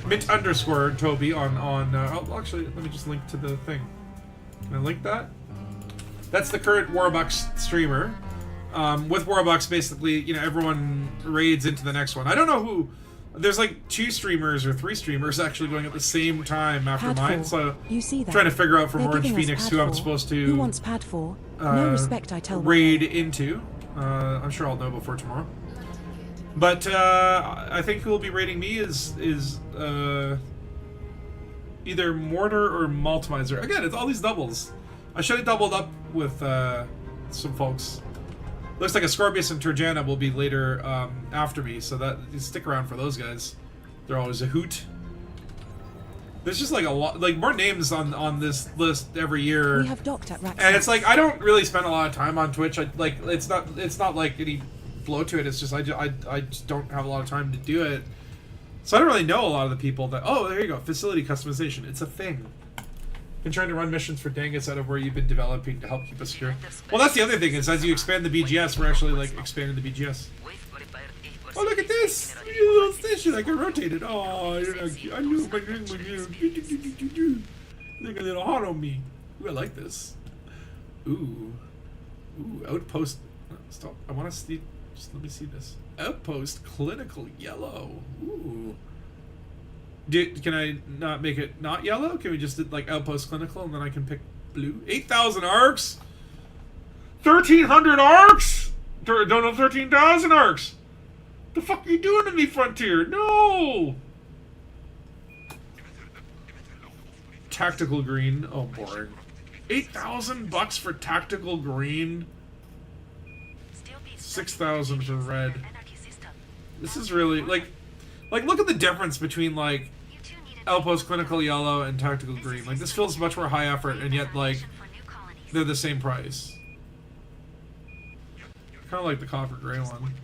Mint _ Toby on oh, actually, let me just link to the thing. Can I link that? That's the current Warbucks streamer. With Warbucks, basically, you know, everyone raids into the next one. I don't know who. There's like 2 streamers or 3 streamers actually going at the same time after Pad mine. 4. So You see that? trying to figure out from They're Orange giving us Phoenix Pad who I'm 4. supposed to Who wants Pad 4? No respect, I tell raid into. I'm sure I'll know before tomorrow. But I think who will be raiding me is either Mortar or Maltmizer. Again, it's all these doubles. I should have doubled up with some folks. Looks like a Scorpius and Turjana will be later after me, so that you stick around for those guys. They're always a hoot. There's just like a lot, like more names on this list every year. We have docked at Rax. And it's like I don't really spend a lot of time on Twitch. It's not like any blow to it. It's just I just don't have a lot of time to do it. So I don't really know a lot of the people that. Oh, there you go. Facility customization. It's a thing. Been trying to run missions for Dangus out of where you've been developing to help keep us secure. Well, that's the other thing is as you expand the BGS, we're actually like expanding the BGS. Oh, look at this! Look at a little station. I can rotate it. Oh, you're not cute. I knew my drink was here. Look a little hot on me. Ooh, I like this. Ooh, outpost. Stop. I want to see. Just let me see this. Outpost clinical yellow. Ooh. Can I not make it not yellow? Can we just do like outpost clinical and then I can pick blue? 8,000 arcs? 1,300 arcs? No, 13,000 arcs. The fuck are you doing to me, Frontier? No! Tactical green. Oh, boring. 8,000 bucks for tactical green. 6,000 for red. This is really like look at the difference between like outpost clinical yellow and tactical green. Like this feels much more high effort and yet like they're the same price. Kind of like the copper gray one.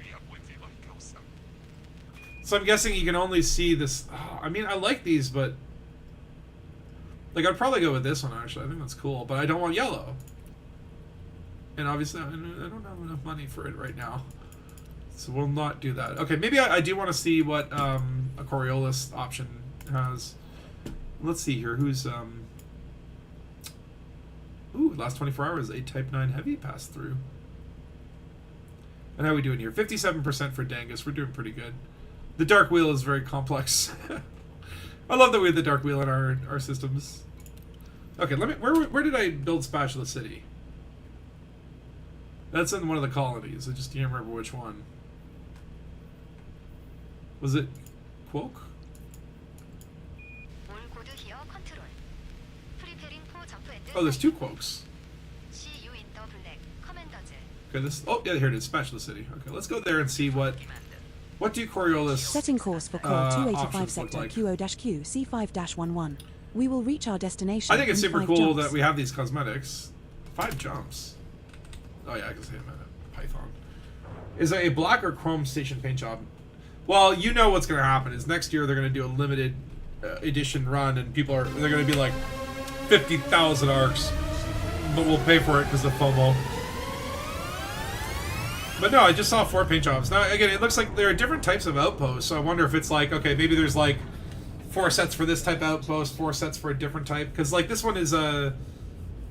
So I'm guessing you can only see this. Oh, I mean, I like these, but like I'd probably go with this one actually. I think that's cool, but I don't want yellow. And obviously, I don't have enough money for it right now. So we'll not do that. Okay, maybe I do want to see what a Coriolis option has. Let's see here. Who's... Ooh, last 24 hours, a Type 9 Heavy passed through. And how are we doing here? 57% for Dangus. We're doing pretty good. The Dark Wheel is very complex. I love that we have the Dark Wheel in our systems. Okay, let me... Where did I build Spatula City? That's in one of the colonies. I just can't remember which one. Was it Quoke? Oh, there's two Quokes. Okay, this. Oh, yeah, here it is. Spatula City. Okay, let's go there and see what do Coriolis. Setting course for core 285 options sector look like. QO-Q C5-11. We will reach our destination. I think it's in super 5 cool jumps. that we have these cosmetics. 5 jumps. Oh yeah, I can say a minute. Python. Is it a black or chrome station paint job? Well, you know what's going to happen is next year they're going to do a limited edition run, and they're going to be like 50,000 arcs, but we'll pay for it because of FOMO. But no, I just saw 4 paint jobs. Now again, it looks like there are different types of outposts, so I wonder if it's like, okay, maybe there's like 4 sets for this type of outpost, 4 sets for a different type, because like this one is a,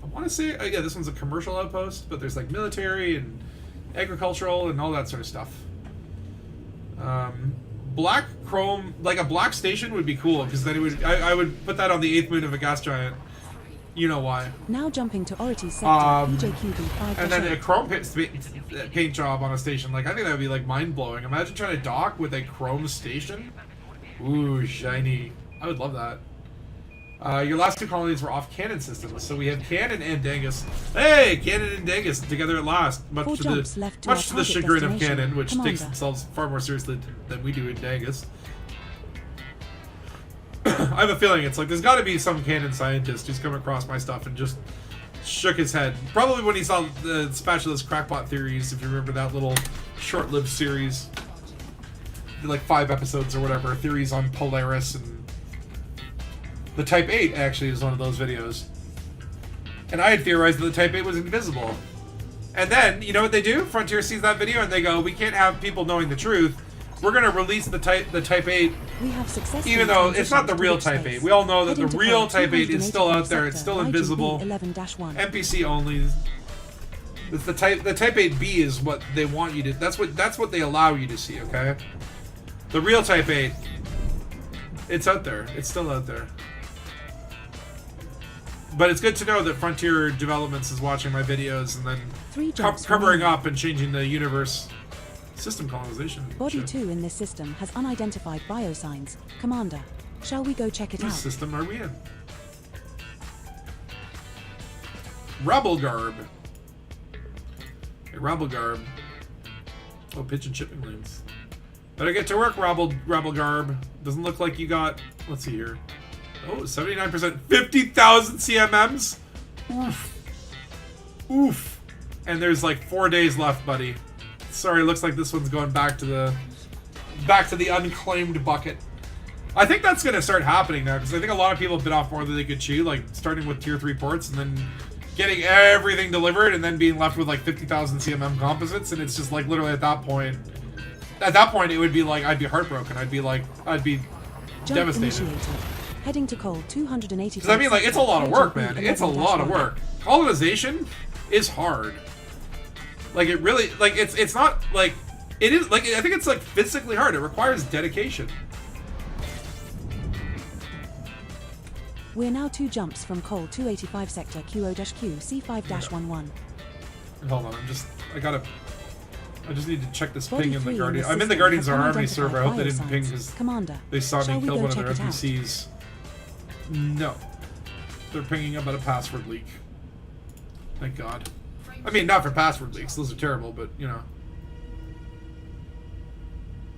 I want to say, yeah, this one's a commercial outpost, but there's like military and agricultural and all that sort of stuff. Black chrome, like a black station would be cool, because then it would, I would put that on the 8th moon of a gas giant. You know why. Now jumping to Ority's sector, EJQB 5. And then a chrome paint job on a station, like I think that would be like mind-blowing. Imagine trying to dock with a chrome station. Ooh, shiny. I would love that. Your last 2 colonies were off Cannon systems, so we have Cannon and Dangus. Hey, Cannon and Dangus together at last, much to the chagrin of Cannon, which takes themselves far more seriously than we do in Dangus. I have a feeling it's like there's got to be some Cannon scientist who's come across my stuff and just shook his head. Probably when he saw the Spatula's crackpot theories, if you remember that little short-lived series, like 5 episodes or whatever, theories on Polaris and. The Type 8 actually is one of those videos. And I had theorized that the Type 8 was invisible. And then, you know what they do? Frontier sees that video and they go, we can't have people knowing the truth. We're going to release the Type 8, we have successfully even though it's not the real transitioned Type to 8. We all know that the Heading to real core Type 8 is still out there. It's sector, still invisible. 11-1. NPC only. It's the Type 8B is what they want you to. That's what they allow you to see. Okay. The real Type 8. It's out there. It's still out there. But it's good to know that Frontier Developments is watching my videos and then covering up and changing the universe system colonization. Body 2 in this system has unidentified biosigns. Commander, shall we go check it out? What system are we in? Rebel Garb. Okay, Rebel Garb. Oh, pigeon shipping lanes. Better get to work, Rabble Garb. Doesn't look like you got... Let's see here. Oh, 79%. 50,000 CMMs? Oof. Oof. And there's like 4 days left, buddy. Sorry, looks like this one's going back to the unclaimed bucket. I think that's going to start happening now, because I think a lot of people bit off more than they could chew, like starting with tier 3 ports and then getting everything delivered and then being left with like 50,000 CMM composites, and it's just like literally at that point it would be like I'd be heartbroken. I'd be Jump devastated. Initiated. Heading to coal 285. Because I mean, like, it's a lot of work, man. It's a lot of work. Colonization is hard. Like, it really, like, it's not like it is. Like, I think it's like physically hard. It requires dedication. We're now 2 jumps from coal 285 sector QO-Q C5-11. Hold on, I just need to check this Body ping in the 3 in Guardian. the I'm in the system Guardians of have our Army unidentified server. I hope they didn't ping biosigns. because Commander, they saw shall me we kill go one of their check it out? NPCs. No. They're pinging about a password leak. Thank God. I mean, not for password leaks. Those are terrible, but, you know.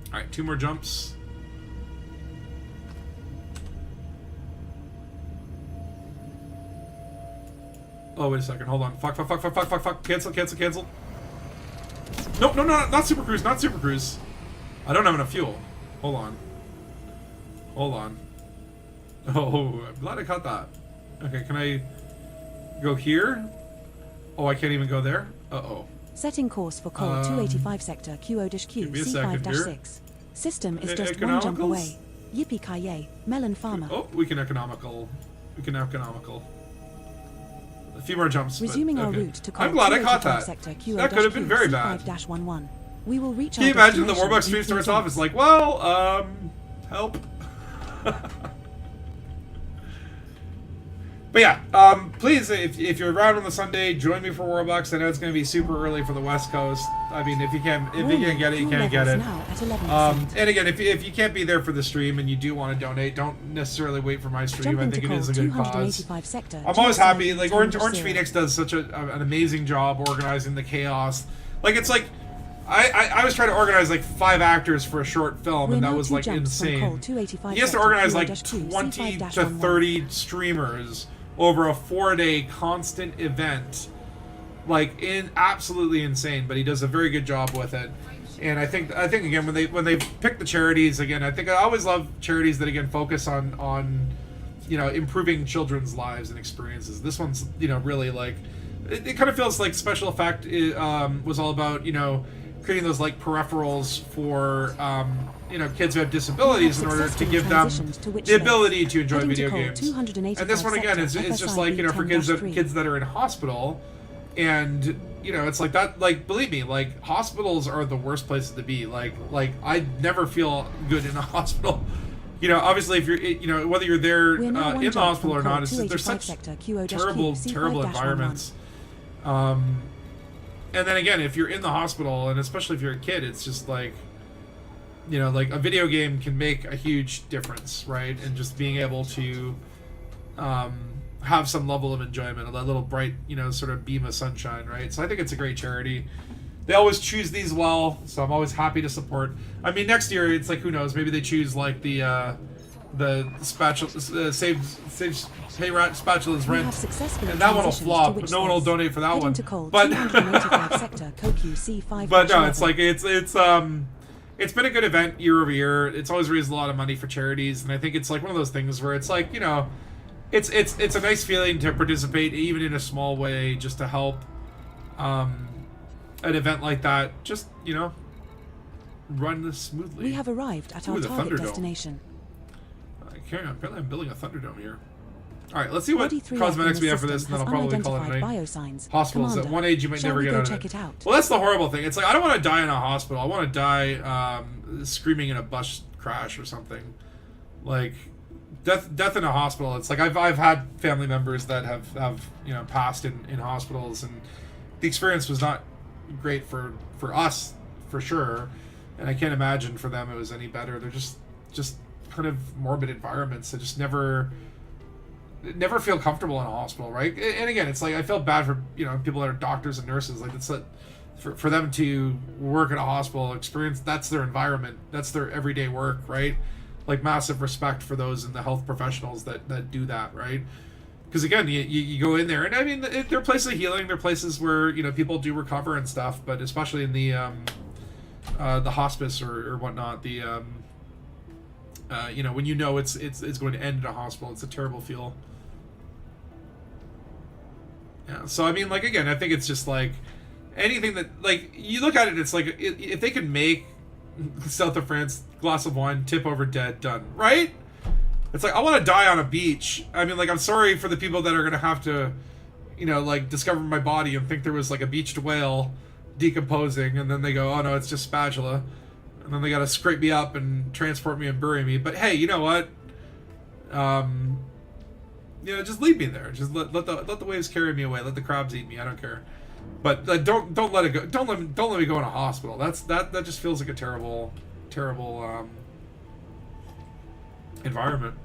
Alright, 2 more jumps. Oh, wait a second. Hold on. Fuck. Cancel. No, not Super Cruise. Not Super Cruise. I don't have enough fuel. Hold on. Oh, I'm glad I caught that. Okay, can I go here? Oh, I can't even go there? Uh-oh. Setting course for coal 285 sector QO-Q give me a second here. C5-6. System is just 1 jump away. Yippee-ki-yay. Melon farmer. Oh, we can economical. A few more jumps. Resuming our okay. route to coal I'm glad I caught 285 that. sector That could have been very bad. C5-11. We will reach Can you our imagine the destination Warbucks in stream 3 starts off? jumps. It's like, well, help. But yeah, please, if you're around on the Sunday, join me for Warbucks. I know it's going to be super early for the West Coast. I mean, if you can't get it, you can't get it. Now at 11%. And again, if you can't be there for the stream and you do want to donate, don't necessarily wait for my stream. Jumping I think to it is a coal good cause. 285 sector, I'm always happy. Like Orange Zero. Phoenix does such an amazing job organizing the chaos. Like it's like I was trying to organize like 5 actors for a short film, and that was like insane. He has to organize like 20 to 30 streamers over a 4-day constant event, like absolutely insane. But he does a very good job with it. And I think again when they pick the charities again, I always love charities that again focus on improving children's lives and experiences. This one's really like it kind of feels like Special Effect was all about creating those like peripherals for kids who have disabilities in order to give them the ability to enjoy video games. And this one again is just like for kids that are in hospital, and it's like that. Like believe me, like hospitals are the worst places to be. Like I never feel good in a hospital. Obviously, if you're, whether you're there in the hospital or not, there's such terrible environments. And then again, if you're in the hospital, and especially if you're a kid, it's just like, like a video game can make a huge difference, right? And just being able to have some level of enjoyment, that little bright, sort of beam of sunshine, right? So I think it's a great charity. They always choose these well, so I'm always happy to support. I mean, next year it's like, who knows? Maybe they choose like the spatula, save Hey Rat Spatula's Rent, and that one will flop. But no one will donate for that one. But but no, it's like it's been a good event year over year. It's always raised a lot of money for charities, and I think it's like one of those things where it's like it's a nice feeling to participate even in a small way, just to help an event like that just run this smoothly. We have arrived at our target destination. Apparently I'm building a Thunderdome here. Alright, let's see what cosmetics we have for this, and then I'll probably call it a night. Hospitals. At one age you might never get out of it. Well, that's the horrible thing. It's like, I don't want to die in a hospital. I want to die screaming in a bus crash or something. Like, death in a hospital. It's like, I've had family members that have passed in hospitals, and the experience was not great for us, for sure. And I can't imagine for them it was any better. They're just kind of morbid environments. I just never feel comfortable in a hospital, right? And again, it's like I feel bad for people that are doctors and nurses. Like for them to work at a hospital, experience, that's their environment, that's their everyday work, right? Like, massive respect for those in the health professionals that do that, right? Because again, you go in there, and I mean, they're places of healing, they're places where, you know, people do recover and stuff, but especially in the hospice or whatnot, the you know, when you know it's going to end in a hospital, it's a terrible feel. Yeah, so I mean, like, again, I think it's just like anything that, like, you look at it, it's like if they could make South of France, glass of wine, tip over dead, done, right? It's like, I want to die on a beach. I mean, like, I'm sorry for the people that are gonna have to, you know, like, discover my body and think there was like a beached whale decomposing, and then they go, oh no, it's just spatula, and then they gotta scrape me up and transport me and bury me. But hey, you know what? You know, just leave me there. Just let the waves carry me away. Let the crabs eat me. I don't care. But don't let it go. Don't let me go in a hospital. That just feels like a terrible environment.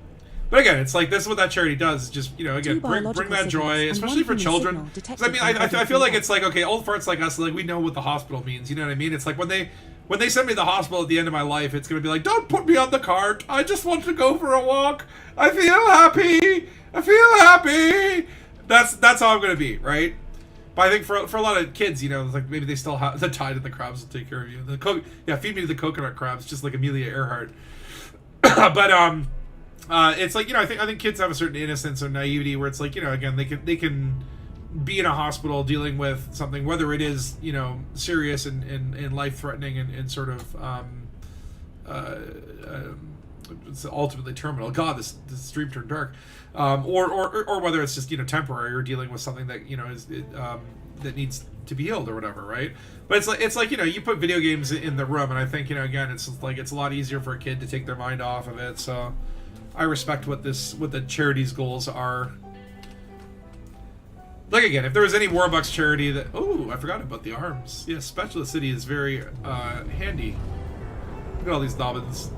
But again, it's like, this is what that charity does. Just, you know, again, bring that joy, especially for children. Because I mean, I feel like it's like, okay, old farts like us, like, we know what the hospital means. You know what I mean? It's like when they send me to the hospital at the end of my life, it's gonna be like, don't put me on the cart. I just want to go for a walk. I feel happy. That's how I'm gonna be, right? But I think for a lot of kids, you know, like, maybe they still have the tide and the crabs will take care of you. Feed me to the coconut crabs, just like Amelia Earhart. But it's like, you know, I think kids have a certain innocence or naivety where it's like, you know, again, they can be in a hospital dealing with something, whether it is, you know, serious and life threatening and sort of it's ultimately terminal. God, this stream turned dark. Or whether it's just, you know, temporary, or dealing with something that, you know, is that needs to be healed or whatever, right? But it's like, you know, you put video games in the room, and I think, you know, again, it's like, it's a lot easier for a kid to take their mind off of it. So I respect what the charity's goals are. Like, again, if there was any Warbucks charity that... Oh, I forgot about the arms. Yeah, Spatula City is very handy. Look at all these dobbins.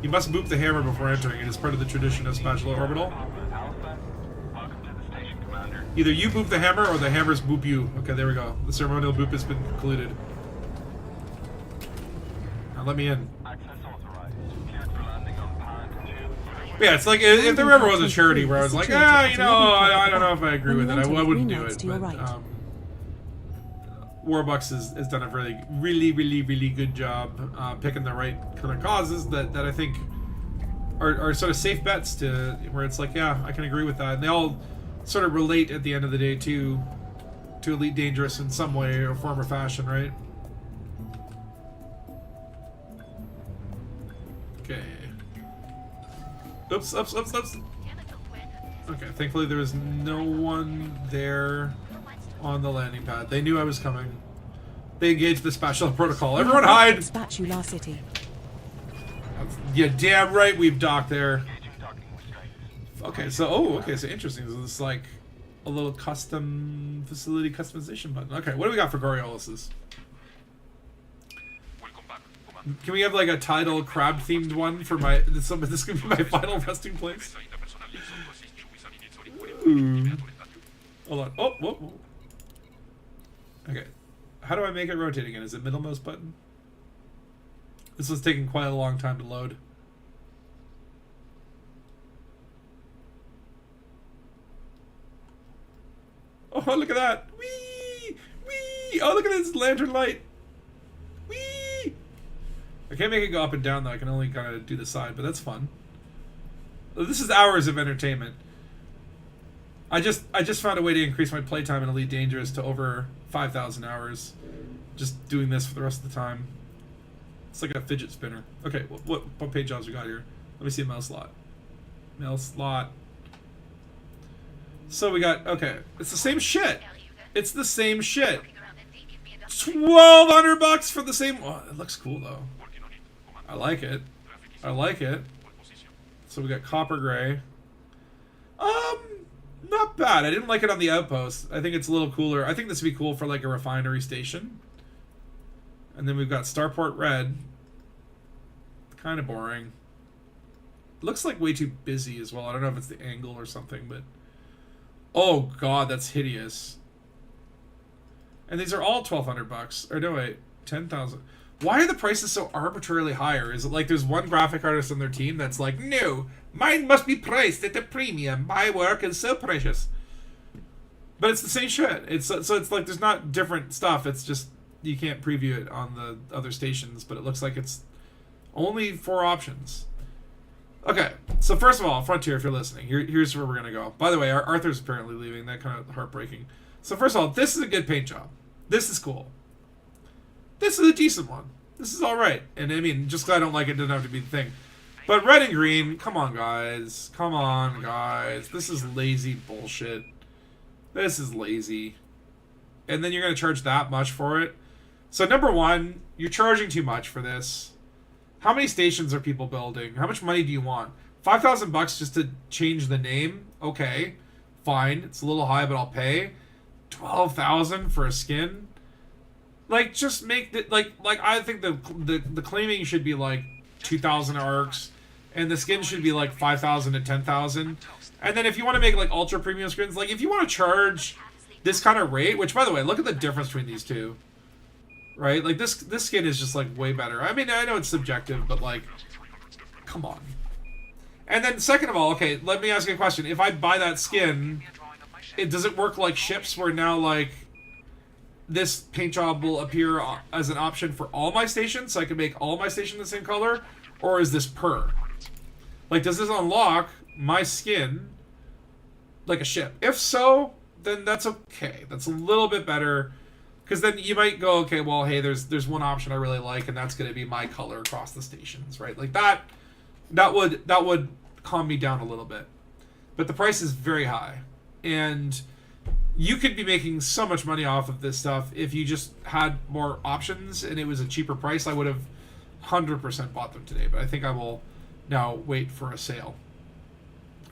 You must boop the hammer before entering. It is part of the tradition of Spatula Orbital. Either you boop the hammer or the hammers boop you. Okay, there we go. The ceremonial boop has been concluded. Now let me in. Yeah, it's like, if there ever was a charity where I was like, you know, I don't know if I agree with it, I wouldn't do it. But Warbucks has done a really good job picking the right kind of causes that I think are sort of safe bets to where it's like, yeah, I can agree with that. And they all sort of relate at the end of the day to Elite Dangerous in some way or form or fashion, right? Okay. Oops. Okay, thankfully there was no one there on the landing pad. They knew I was coming. They engaged the special protocol. Everyone hide! Spatula City. Yeah, damn right we've docked there. Okay, so interesting. So this is like a little custom facility customization button. Okay, what do we got for Goriolis's? Can we have like a tidal crab themed one for my... This could be my final resting place. Ooh. Hold on. Oh, whoa. Okay. How do I make it rotate again? Is it middlemost button? This was taking quite a long time to load. Oh, look at that. Whee! Whee! Oh, look at this lantern light. Whee! I can't make it go up and down though. I can only kind of do the side, but that's fun. This is hours of entertainment. I just found a way to increase my playtime in Elite Dangerous to over 5,000 hours. Just doing this for the rest of the time. It's like a fidget spinner. Okay, what page jobs we got here? Let me see a mail slot. Mail slot. So we got, okay, it's the same shit. It's the same shit. $1,200 for the same. Oh, it looks cool though. I like it. So we got copper gray. Not bad. I didn't like it on the Outpost. I think it's a little cooler. I think this would be cool for like a refinery station. And then we've got Starport red. Kind of boring. Looks like way too busy as well. I don't know if it's the angle or something, but... Oh god, that's hideous. And these are all $1,200. Or no, wait, 10,000. Why are the prices so arbitrarily higher? Is it like there's one graphic artist on their team that's like, no, mine must be priced at a premium. My work is so precious. But it's the same shit. So it's like there's not different stuff. It's just you can't preview it on the other stations, but it looks like it's only 4 options. Okay, so first of all, Frontier, if you're listening, here's where we're going to go. By the way, Arthur's apparently leaving. That kind of heartbreaking. So first of all, this is a good paint job. This is cool. This is a decent one. This is all right. And I mean, just because I don't like it doesn't have to be the thing. But red and green, come on, guys. Come on, guys. This is lazy bullshit. This is lazy. And then you're going to charge that much for it? So number one, you're charging too much for this. How many stations are people building? How much money do you want? $5,000 just to change the name? Okay, fine. It's a little high, but I'll pay. $12,000 for a skin? Like, just make it like I think the claiming should be like 2,000 arcs, and the skin should be like 5,000 to 10,000. And then if you want to make like ultra premium skins, like if you want to charge this kind of rate, which by the way, look at the difference between these two. Right? Like this skin is just like way better. I mean, I know it's subjective, but like, come on. And then second of all, okay, let me ask you a question. If I buy that skin, does it work like ships where now like this paint job will appear as an option for all my stations, so I can make all my stations the same color? Or is this per? Like, does this unlock my skin like a ship? If so, then that's okay. That's a little bit better. Because then you might go, okay, well, hey, there's one option I really like, and that's going to be my color across the stations, right? Like that would calm me down a little bit. But the price is very high, and you could be making so much money off of this stuff if you just had more options and it was a cheaper price. I would have 100% bought them today, but I think I will now wait for a sale.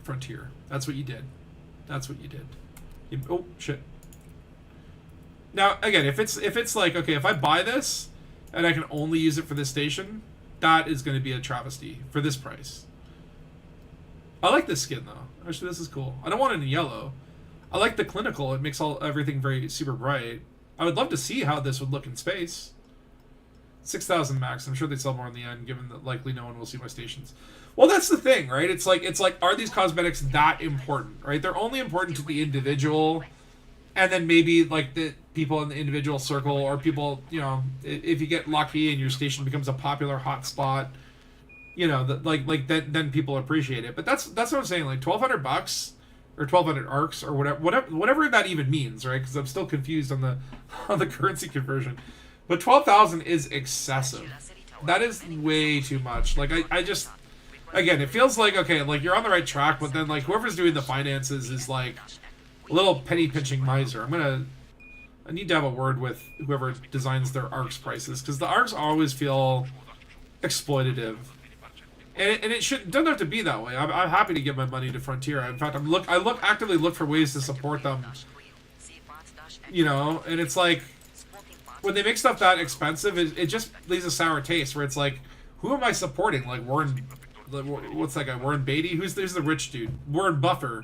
Frontier. That's what you did. That's what you did. Oh shit. Now, again, if it's like, okay, if I buy this and I can only use it for this station, that is going to be a travesty for this price. I like this skin, though. Actually, this is cool. I don't want it in yellow. I like the clinical. It makes everything very super bright. I would love to see how this would look in space. 6,000 max. I'm sure they sell more in the end, given that likely no one will see my stations. Well, that's the thing, right? It's like, are these cosmetics that important, right? They're only important to the individual, and then maybe like the people in the individual circle, or people, you know, if you get lucky and your station becomes a popular hotspot, you know, then people appreciate it. But that's what I'm saying. Like $1,200 or 1,200 arcs or whatever that even means, right? Because I'm still confused on the currency conversion. But 12,000 is excessive. That is way too much. Like I just, again, it feels like, okay, like you're on the right track, but then like whoever's doing the finances is like a little penny pinching miser. I need to have a word with whoever designs their arcs prices, because the arcs always feel exploitative, and it doesn't have to be that way. I'm happy to give my money to Frontier. In fact, I actively look for ways to support them. You know, and it's like when they make stuff that expensive, it just leaves a sour taste. Where it's like, who am I supporting? Like Warren, what's that guy? Warren Beatty? Who's the rich dude? Warren Buffett.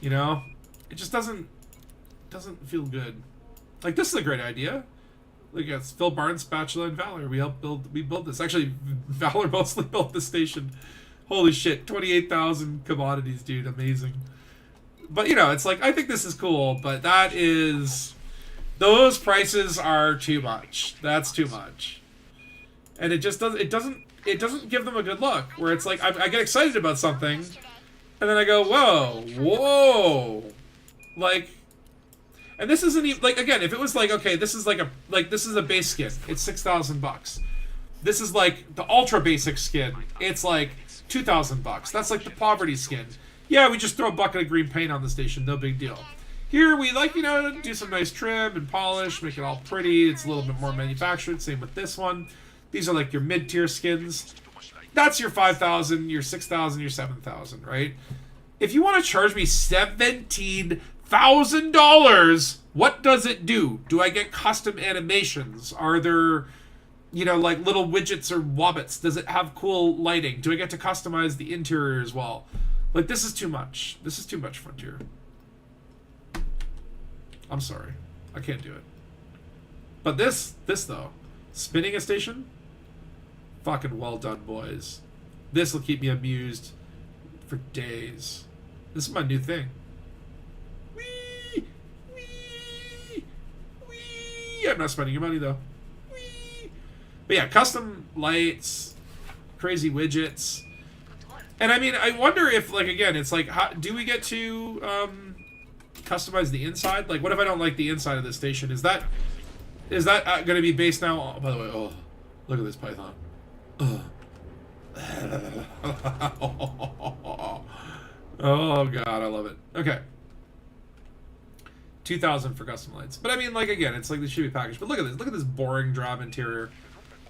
You know, it just doesn't feel good. Like, this is a great idea. Like, it's Phil Barnes, Spatula, and Valor. We build this. Actually, Valor mostly built the station. Holy shit, 28,000 commodities, dude, amazing. But, you know, it's like, I think this is cool, but those prices are too much. That's too much. And it just doesn't give them a good look, where it's like, I get excited about something, and then I go, whoa. Like, and this isn't even, like, again, if it was like, okay, this is a base skin, it's $6,000. This is like the ultra basic skin, it's like $2,000. That's like the poverty skin. Yeah, we just throw a bucket of green paint on the station, no big deal. Here we, like, you know, do some nice trim and polish, make it all pretty. It's a little bit more manufactured. Same with this one. These are like your mid-tier skins. That's your 5,000, your 6,000, your 7,000, right? If you want to charge me $17,000, what does it do? Do I get custom animations? Are there, you know, like little widgets or wobbits? Does it have cool lighting? Do I get to customize the interior as well? Like, this is too much. This is too much, Frontier. I'm sorry. I can't do it. But this though, spinning a station, fucking well done, boys. This will keep me amused for days. This is my new thing. Whee! Whee! Whee! I'm not spending your money though. Whee! But yeah, custom lights, crazy widgets. And I mean, I wonder if, like, again, it's like, how, do we get to customize the inside? Like, what if I don't like the inside of this station? Is that going to be based now? Oh, by the way, oh, look at this Python. Oh god, I love it. Okay. 2,000 for custom lights. But I mean, like, again, it's like they should be packaged. But look at this. Look at this boring, drab interior.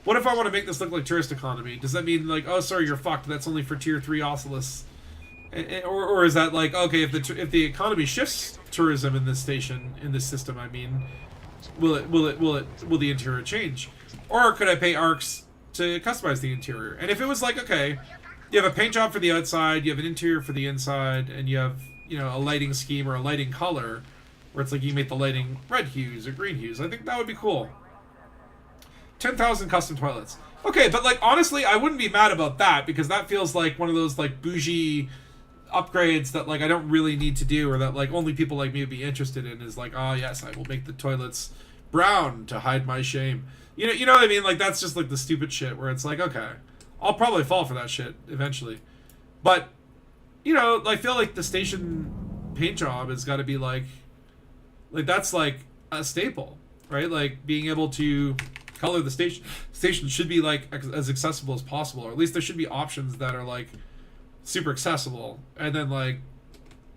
What if I want to make this look like tourist economy? Does that mean, like, oh, sorry, you're fucked. That's only for tier 3 Oculus? Or is that like, okay, if the economy shifts tourism in this station, in this system, I mean, will the interior change? Or could I pay ARCs to customize the interior? And if it was like, okay, you have a paint job for the outside, you have an interior for the inside, and you have, you know, a lighting scheme or a lighting color, where it's like you make the lighting red hues or green hues, I think that would be cool. 10,000 custom toilets. Okay, but like, honestly, I wouldn't be mad about that, because that feels like one of those like bougie upgrades that like I don't really need to do, or that like only people like me would be interested in, is like, oh yes, I will make the toilets brown to hide my shame. You know what I mean? Like, that's just like the stupid shit where it's like, okay, I'll probably fall for that shit eventually. But, you know, I feel like the station paint job has got to be like that's like a staple, right? Like, being able to color the station should be like as accessible as possible, or at least there should be options that are like super accessible, and then like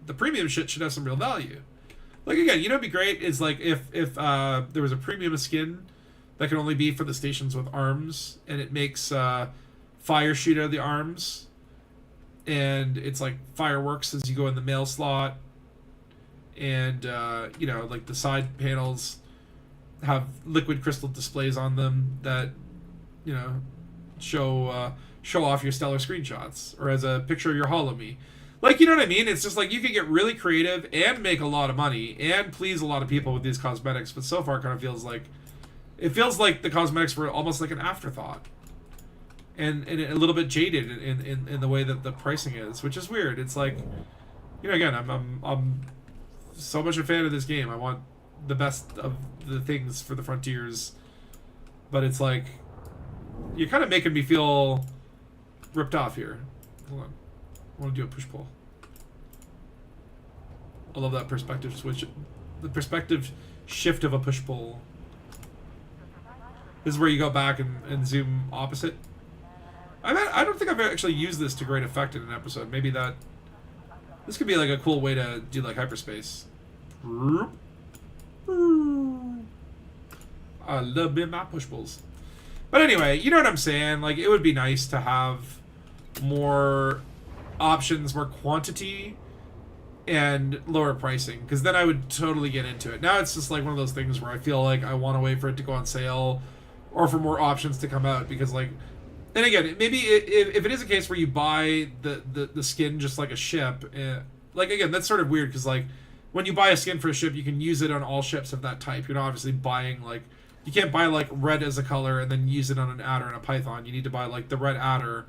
the premium shit should have some real value. Like, again, you know, it'd be great is like if there was a premium skin that can only be for the stations with arms, and it makes fire shoot out of the arms, and it's like fireworks as you go in the mail slot, and you know, like the side panels have liquid crystal displays on them that, you know, show off your stellar screenshots, or as a picture of your HoloMe. Like, you know what I mean? It's just like you could get really creative and make a lot of money and please a lot of people with these cosmetics, but so far it kind of feels like the cosmetics were almost like an afterthought, and a little bit jaded in the way that the pricing is, which is weird. It's like, you know, again, I'm so much a fan of this game. I want the best of the things for the Frontiers, but it's like you're kind of making me feel ripped off here. Hold on, I want to do a push-pull. I love that perspective switch, the perspective shift of a push-pull. This is where you go back and zoom opposite. I don't think I've actually used this to great effect in an episode. Maybe this could be like a cool way to do like hyperspace. I love being my push-pulls. But anyway, you know what I'm saying? Like, it would be nice to have more options, more quantity, and lower pricing, because then I would totally get into it. Now it's just like one of those things where I feel like I want to wait for it to go on sale, or for more options to come out, because like, and again, maybe if it is a case where you buy the skin just like a ship, like, again, that's sort of weird, because like when you buy a skin for a ship, you can use it on all ships of that type. You're not obviously buying like, you can't buy like red as a color and then use it on an adder and a python. You need to buy like the red adder,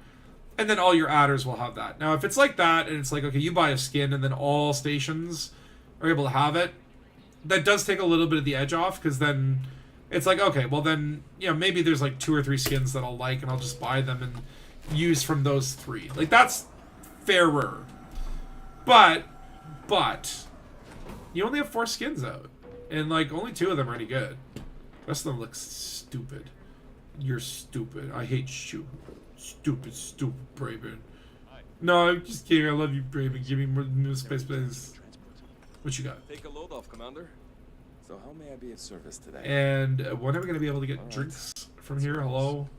and then all your adders will have that. Now if it's like that, and it's like, okay, you buy a skin and then all stations are able to have it, that does take a little bit of the edge off, because then it's like, okay, well then, you know, maybe there's like 2 or 3 skins that I'll like, and I'll just buy them and use from those 3. Like, that's fairer. But you only have 4 skins out, and like only 2 of them are any good. The rest of them look stupid. You're stupid. I hate you. Stupid Braven. No, I'm just kidding. I love you, Braven. Give me more new space, please. What you got? Take a load off, Commander. So how may I be of service today? And when are we going to be able to get drinks from here? Hello?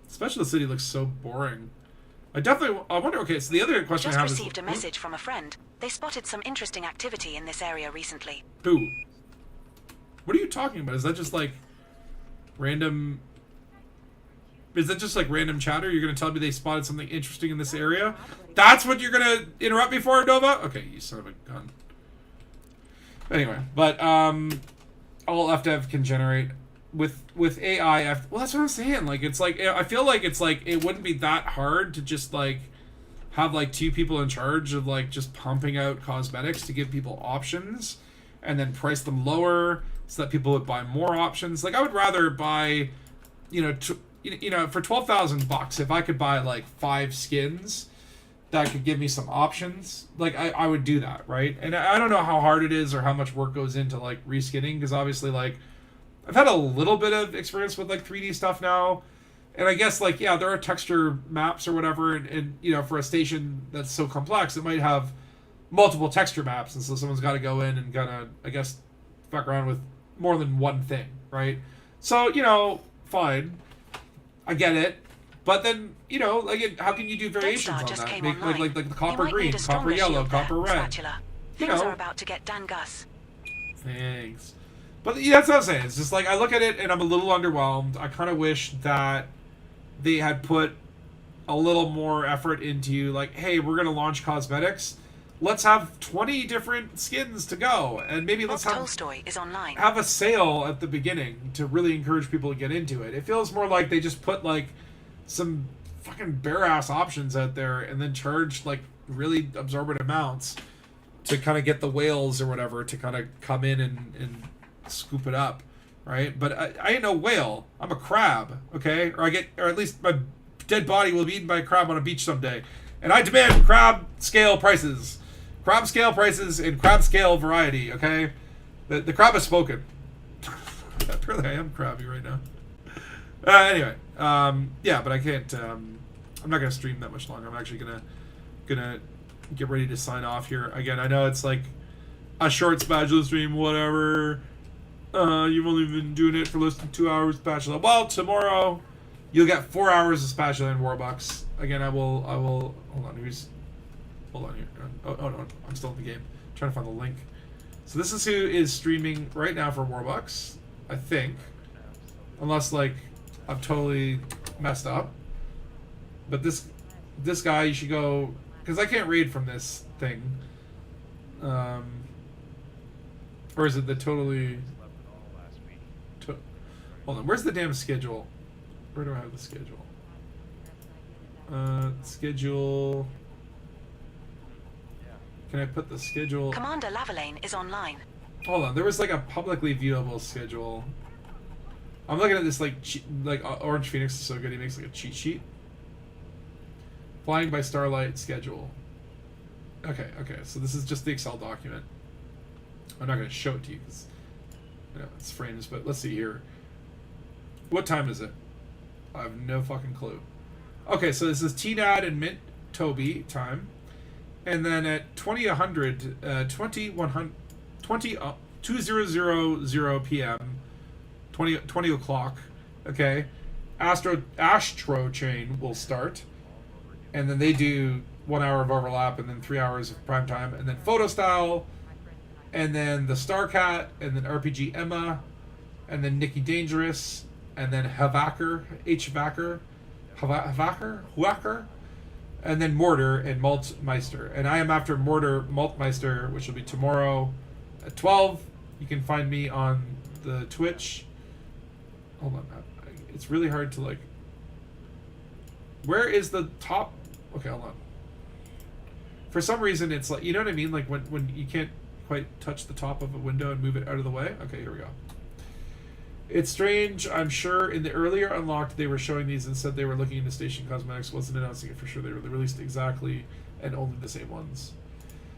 Special City looks so boring. I wonder, okay, so the other question Just I have is... received a message from a friend. They spotted some interesting activity in this area recently. Who? What are you talking about? Is that just like random... Is that just like random chatter? You're going to tell me they spotted something interesting in this area? That's what you're going to interrupt me for, Nova? Okay, you son of a gun. Anyway, but all FDev can generate with AI. Well, that's what I'm saying. Like, it's like, I feel like it's like it wouldn't be that hard to just like have like 2 people in charge of like just pumping out cosmetics to give people options, and then price them lower so that people would buy more options. Like, I would rather buy, you know, for $12,000, if I could buy like 5 skins that could give me some options, like I would do that, right? And I don't know how hard it is or how much work goes into like reskinning, because obviously like I've had a little bit of experience with like 3D stuff now, and I guess like, yeah, there are texture maps or whatever, and you know, for a station that's so complex, it might have multiple texture maps, and so someone's got to go in and gotta, I guess, fuck around with more than one thing, right? So, you know, fine, I get it. But then, you know, like, how can you do variations on that? Make like the copper green, copper yellow, copper red. Things are about to get Dangus. Thanks. But yeah, that's what I'm saying. It's just like, I look at it and I'm a little underwhelmed. I kind of wish that they had put a little more effort into like, hey, we're going to launch cosmetics. Let's have 20 different skins to go, and maybe let's have Tolstoy is online. Have a sale at the beginning to really encourage people to get into it. It feels more like they just put like some fucking bare ass options out there and then charge like really absorbent amounts to kind of get the whales or whatever to kind of come in and scoop it up, right? But I ain't no whale. I'm a crab, okay? Or at least my dead body will be eaten by a crab on a beach someday. And I demand crab scale prices. Crab scale prices in crab scale variety, okay? The crab has spoken. Apparently I am crabby right now. Anyway, yeah, but I can't, I'm not going to stream that much longer. I'm actually gonna get ready to sign off here. Again, I know it's like a short spatula stream, whatever. You've only been doing it for less than 2 hours, spatula. Well, tomorrow you'll get 4 hours of spatula and Warbucks. Again, I will, hold on, hold on here. Oh, no, I'm still in the game. I'm trying to find the link. So this is who is streaming right now for Warbucks, I think. Unless, like, I've totally messed up. But this guy, you should go, because I can't read from this thing. Or is it the totally... Hold on, where's the damn schedule? Where do I have the schedule? Schedule... Can I put the schedule... Commander Lavalane is online. Hold on, there was like a publicly viewable schedule. I'm looking at this like Orange Phoenix is so good he makes like a cheat sheet. Flying by Starlight schedule. Okay, so this is just the Excel document. I'm not going to show it to you because it's frames, but let's see here. What time is it? I have no fucking clue. Okay, so this is TNAD and Mint Toby time. And then at 2000 p.m., 20 o'clock, okay, Astro Chain will start. And then they do 1 hour of overlap and then 3 hours of prime time. And then Photo Style, and then the Starcat, and then RPG Emma, and then Nikki Dangerous, and then Havaker, and then Mortar and Maltmeister. And I am after Mortar Maltmeister, which will be tomorrow at 12. You can find me on the Twitch. Hold on. It's really hard to like... Where is the top... Okay, hold on. For some reason, it's like... You know what I mean? Like when you can't quite touch the top of a window and move it out of the way? Okay, here we go. It's strange. I'm sure in the earlier Unlocked they were showing these and said they were looking into station cosmetics. Wasn't announcing it for sure. They were released exactly and only the same ones.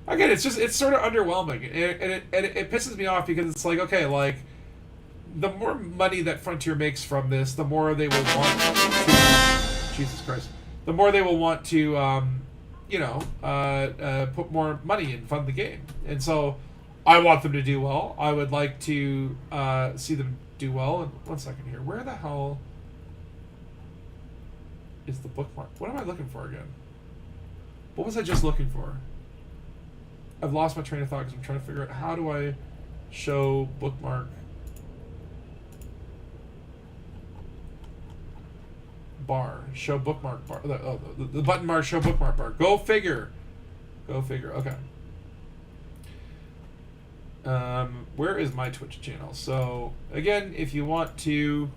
Again, it's sort of underwhelming, and it pisses me off because it's like, okay, like the more money that Frontier makes from this, the more they will want to, Jesus Christ, the more they will want to put more money and fund the game. And so I want them to do well. I would like to see them do well. And 1 second here. Where the hell is the bookmark? What am I looking for again? What was I just looking for? I've lost my train of thought because I'm trying to figure out how do I show bookmark bar. Show bookmark bar. The button bar, show bookmark bar. Go figure. Okay. Where is my Twitch channel? So again, if you want to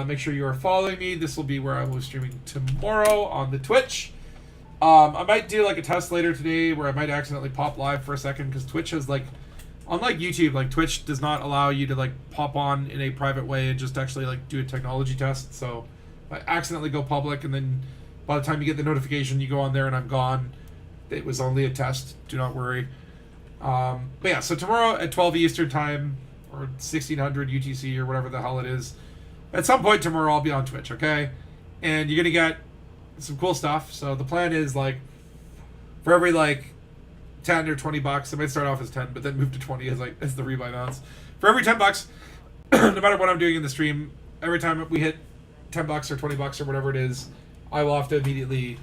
make sure you are following me, this will be where I will be streaming tomorrow on the Twitch. I might do like a test later today where I might accidentally pop live for a second, because Twitch has like, unlike YouTube, like Twitch does not allow you to like pop on in a private way and just actually like do a technology test. So if I accidentally go public and then by the time you get the notification, you go on there and I'm gone, it was only a test. Do not worry. But yeah, so tomorrow at 12 Eastern time or 1600 UTC or whatever the hell it is, at some point tomorrow I'll be on Twitch, okay? And you're gonna get some cool stuff. So the plan is like for every like 10 or 20 bucks, it might start off as 10 but then move to 20 as the rebuy balance. For every 10 bucks, no matter what I'm doing in the stream, every time we hit 10 bucks or 20 bucks or whatever it is, I will have to immediately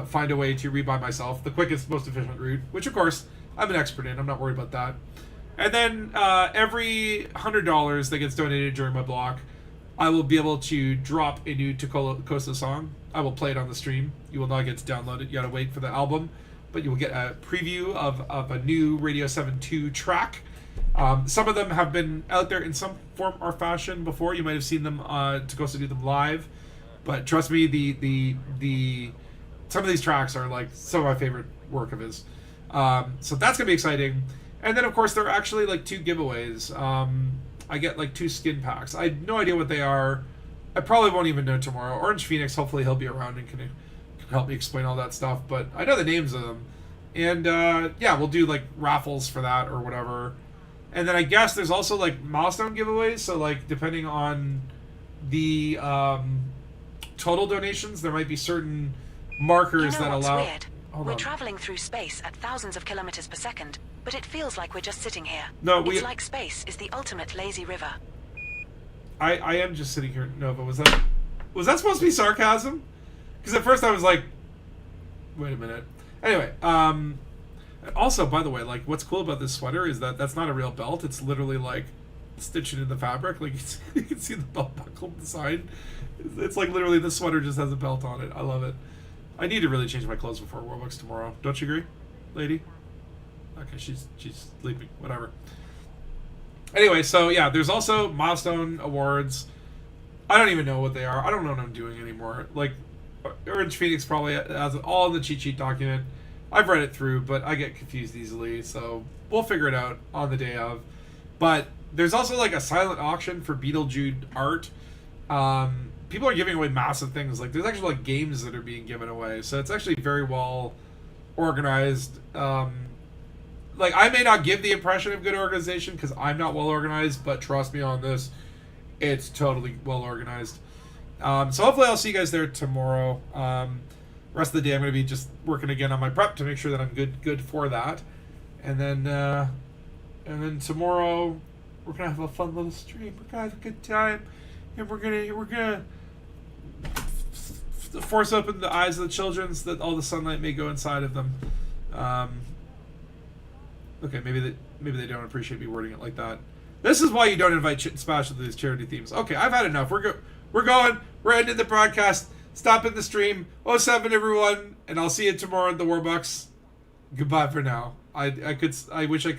find a way to rebuy myself, the quickest, most efficient route, which of course I'm an expert in. I'm not worried about that. And then every $100 that gets donated during my block, I will be able to drop a new Tacosa song. I will play it on the stream. You will not get to download it. You gotta wait for the album, but you will get a preview of a new Radio 7.2 track. Some of them have been out there in some form or fashion before. You might have seen them Tacosa do them live, but trust me, the some of these tracks are like some of my favorite work of his. So that's gonna be exciting. And then of course there are actually like 2 giveaways. I get like 2 skin packs. I have no idea what they are. I probably won't even know tomorrow. Orange Phoenix, hopefully he'll be around and can help me explain all that stuff, but I know the names of them. And yeah, we'll do like raffles for that or whatever. And then I guess there's also like milestone giveaways, so like depending on the total donations, there might be certain markers You know that what's allow... weird? We're traveling through space at thousands of kilometers per second, but it feels like we're just sitting here. No, it's like space is the ultimate lazy river. I am just sitting here. Nova, was that supposed to be sarcasm? Because at first I was like, wait a minute. Anyway, also, by the way, like, what's cool about this sweater is that that's not a real belt. It's literally like stitched into the fabric. Like you can see the belt buckle beside. It's like literally the sweater just has a belt on it. I love it. I need to really change my clothes before Warbucks tomorrow. Don't you agree, lady? Okay, she's sleeping. Whatever. Anyway, so yeah, there's also milestone awards. I don't even know what they are. I don't know what I'm doing anymore. Like, Orange Phoenix probably has all in the cheat sheet document. I've read it through, but I get confused easily, so we'll figure it out on the day of. But there's also like a silent auction for Beetlejuice art. People are giving away massive things. Like, there's actually like games that are being given away, so it's actually very well organized. Like, I may not give the impression of good organization because I'm not well organized, but trust me on this, it's totally well organized. So hopefully I'll see you guys there tomorrow. Rest of the day I'm going to be just working again on my prep to make sure that I'm good for that. And then tomorrow we're gonna have a fun little stream. We're gonna have a good time, and we're gonna force open the eyes of the children so that all the sunlight may go inside of them. Okay, maybe they don't appreciate me wording it like that. This is why you don't invite Smash to these charity themes. Okay, I've had enough. We're going. We're ending the broadcast. Stopping the stream. 07 everyone, and I'll see you tomorrow at the Warbucks. Goodbye for now. I wish I could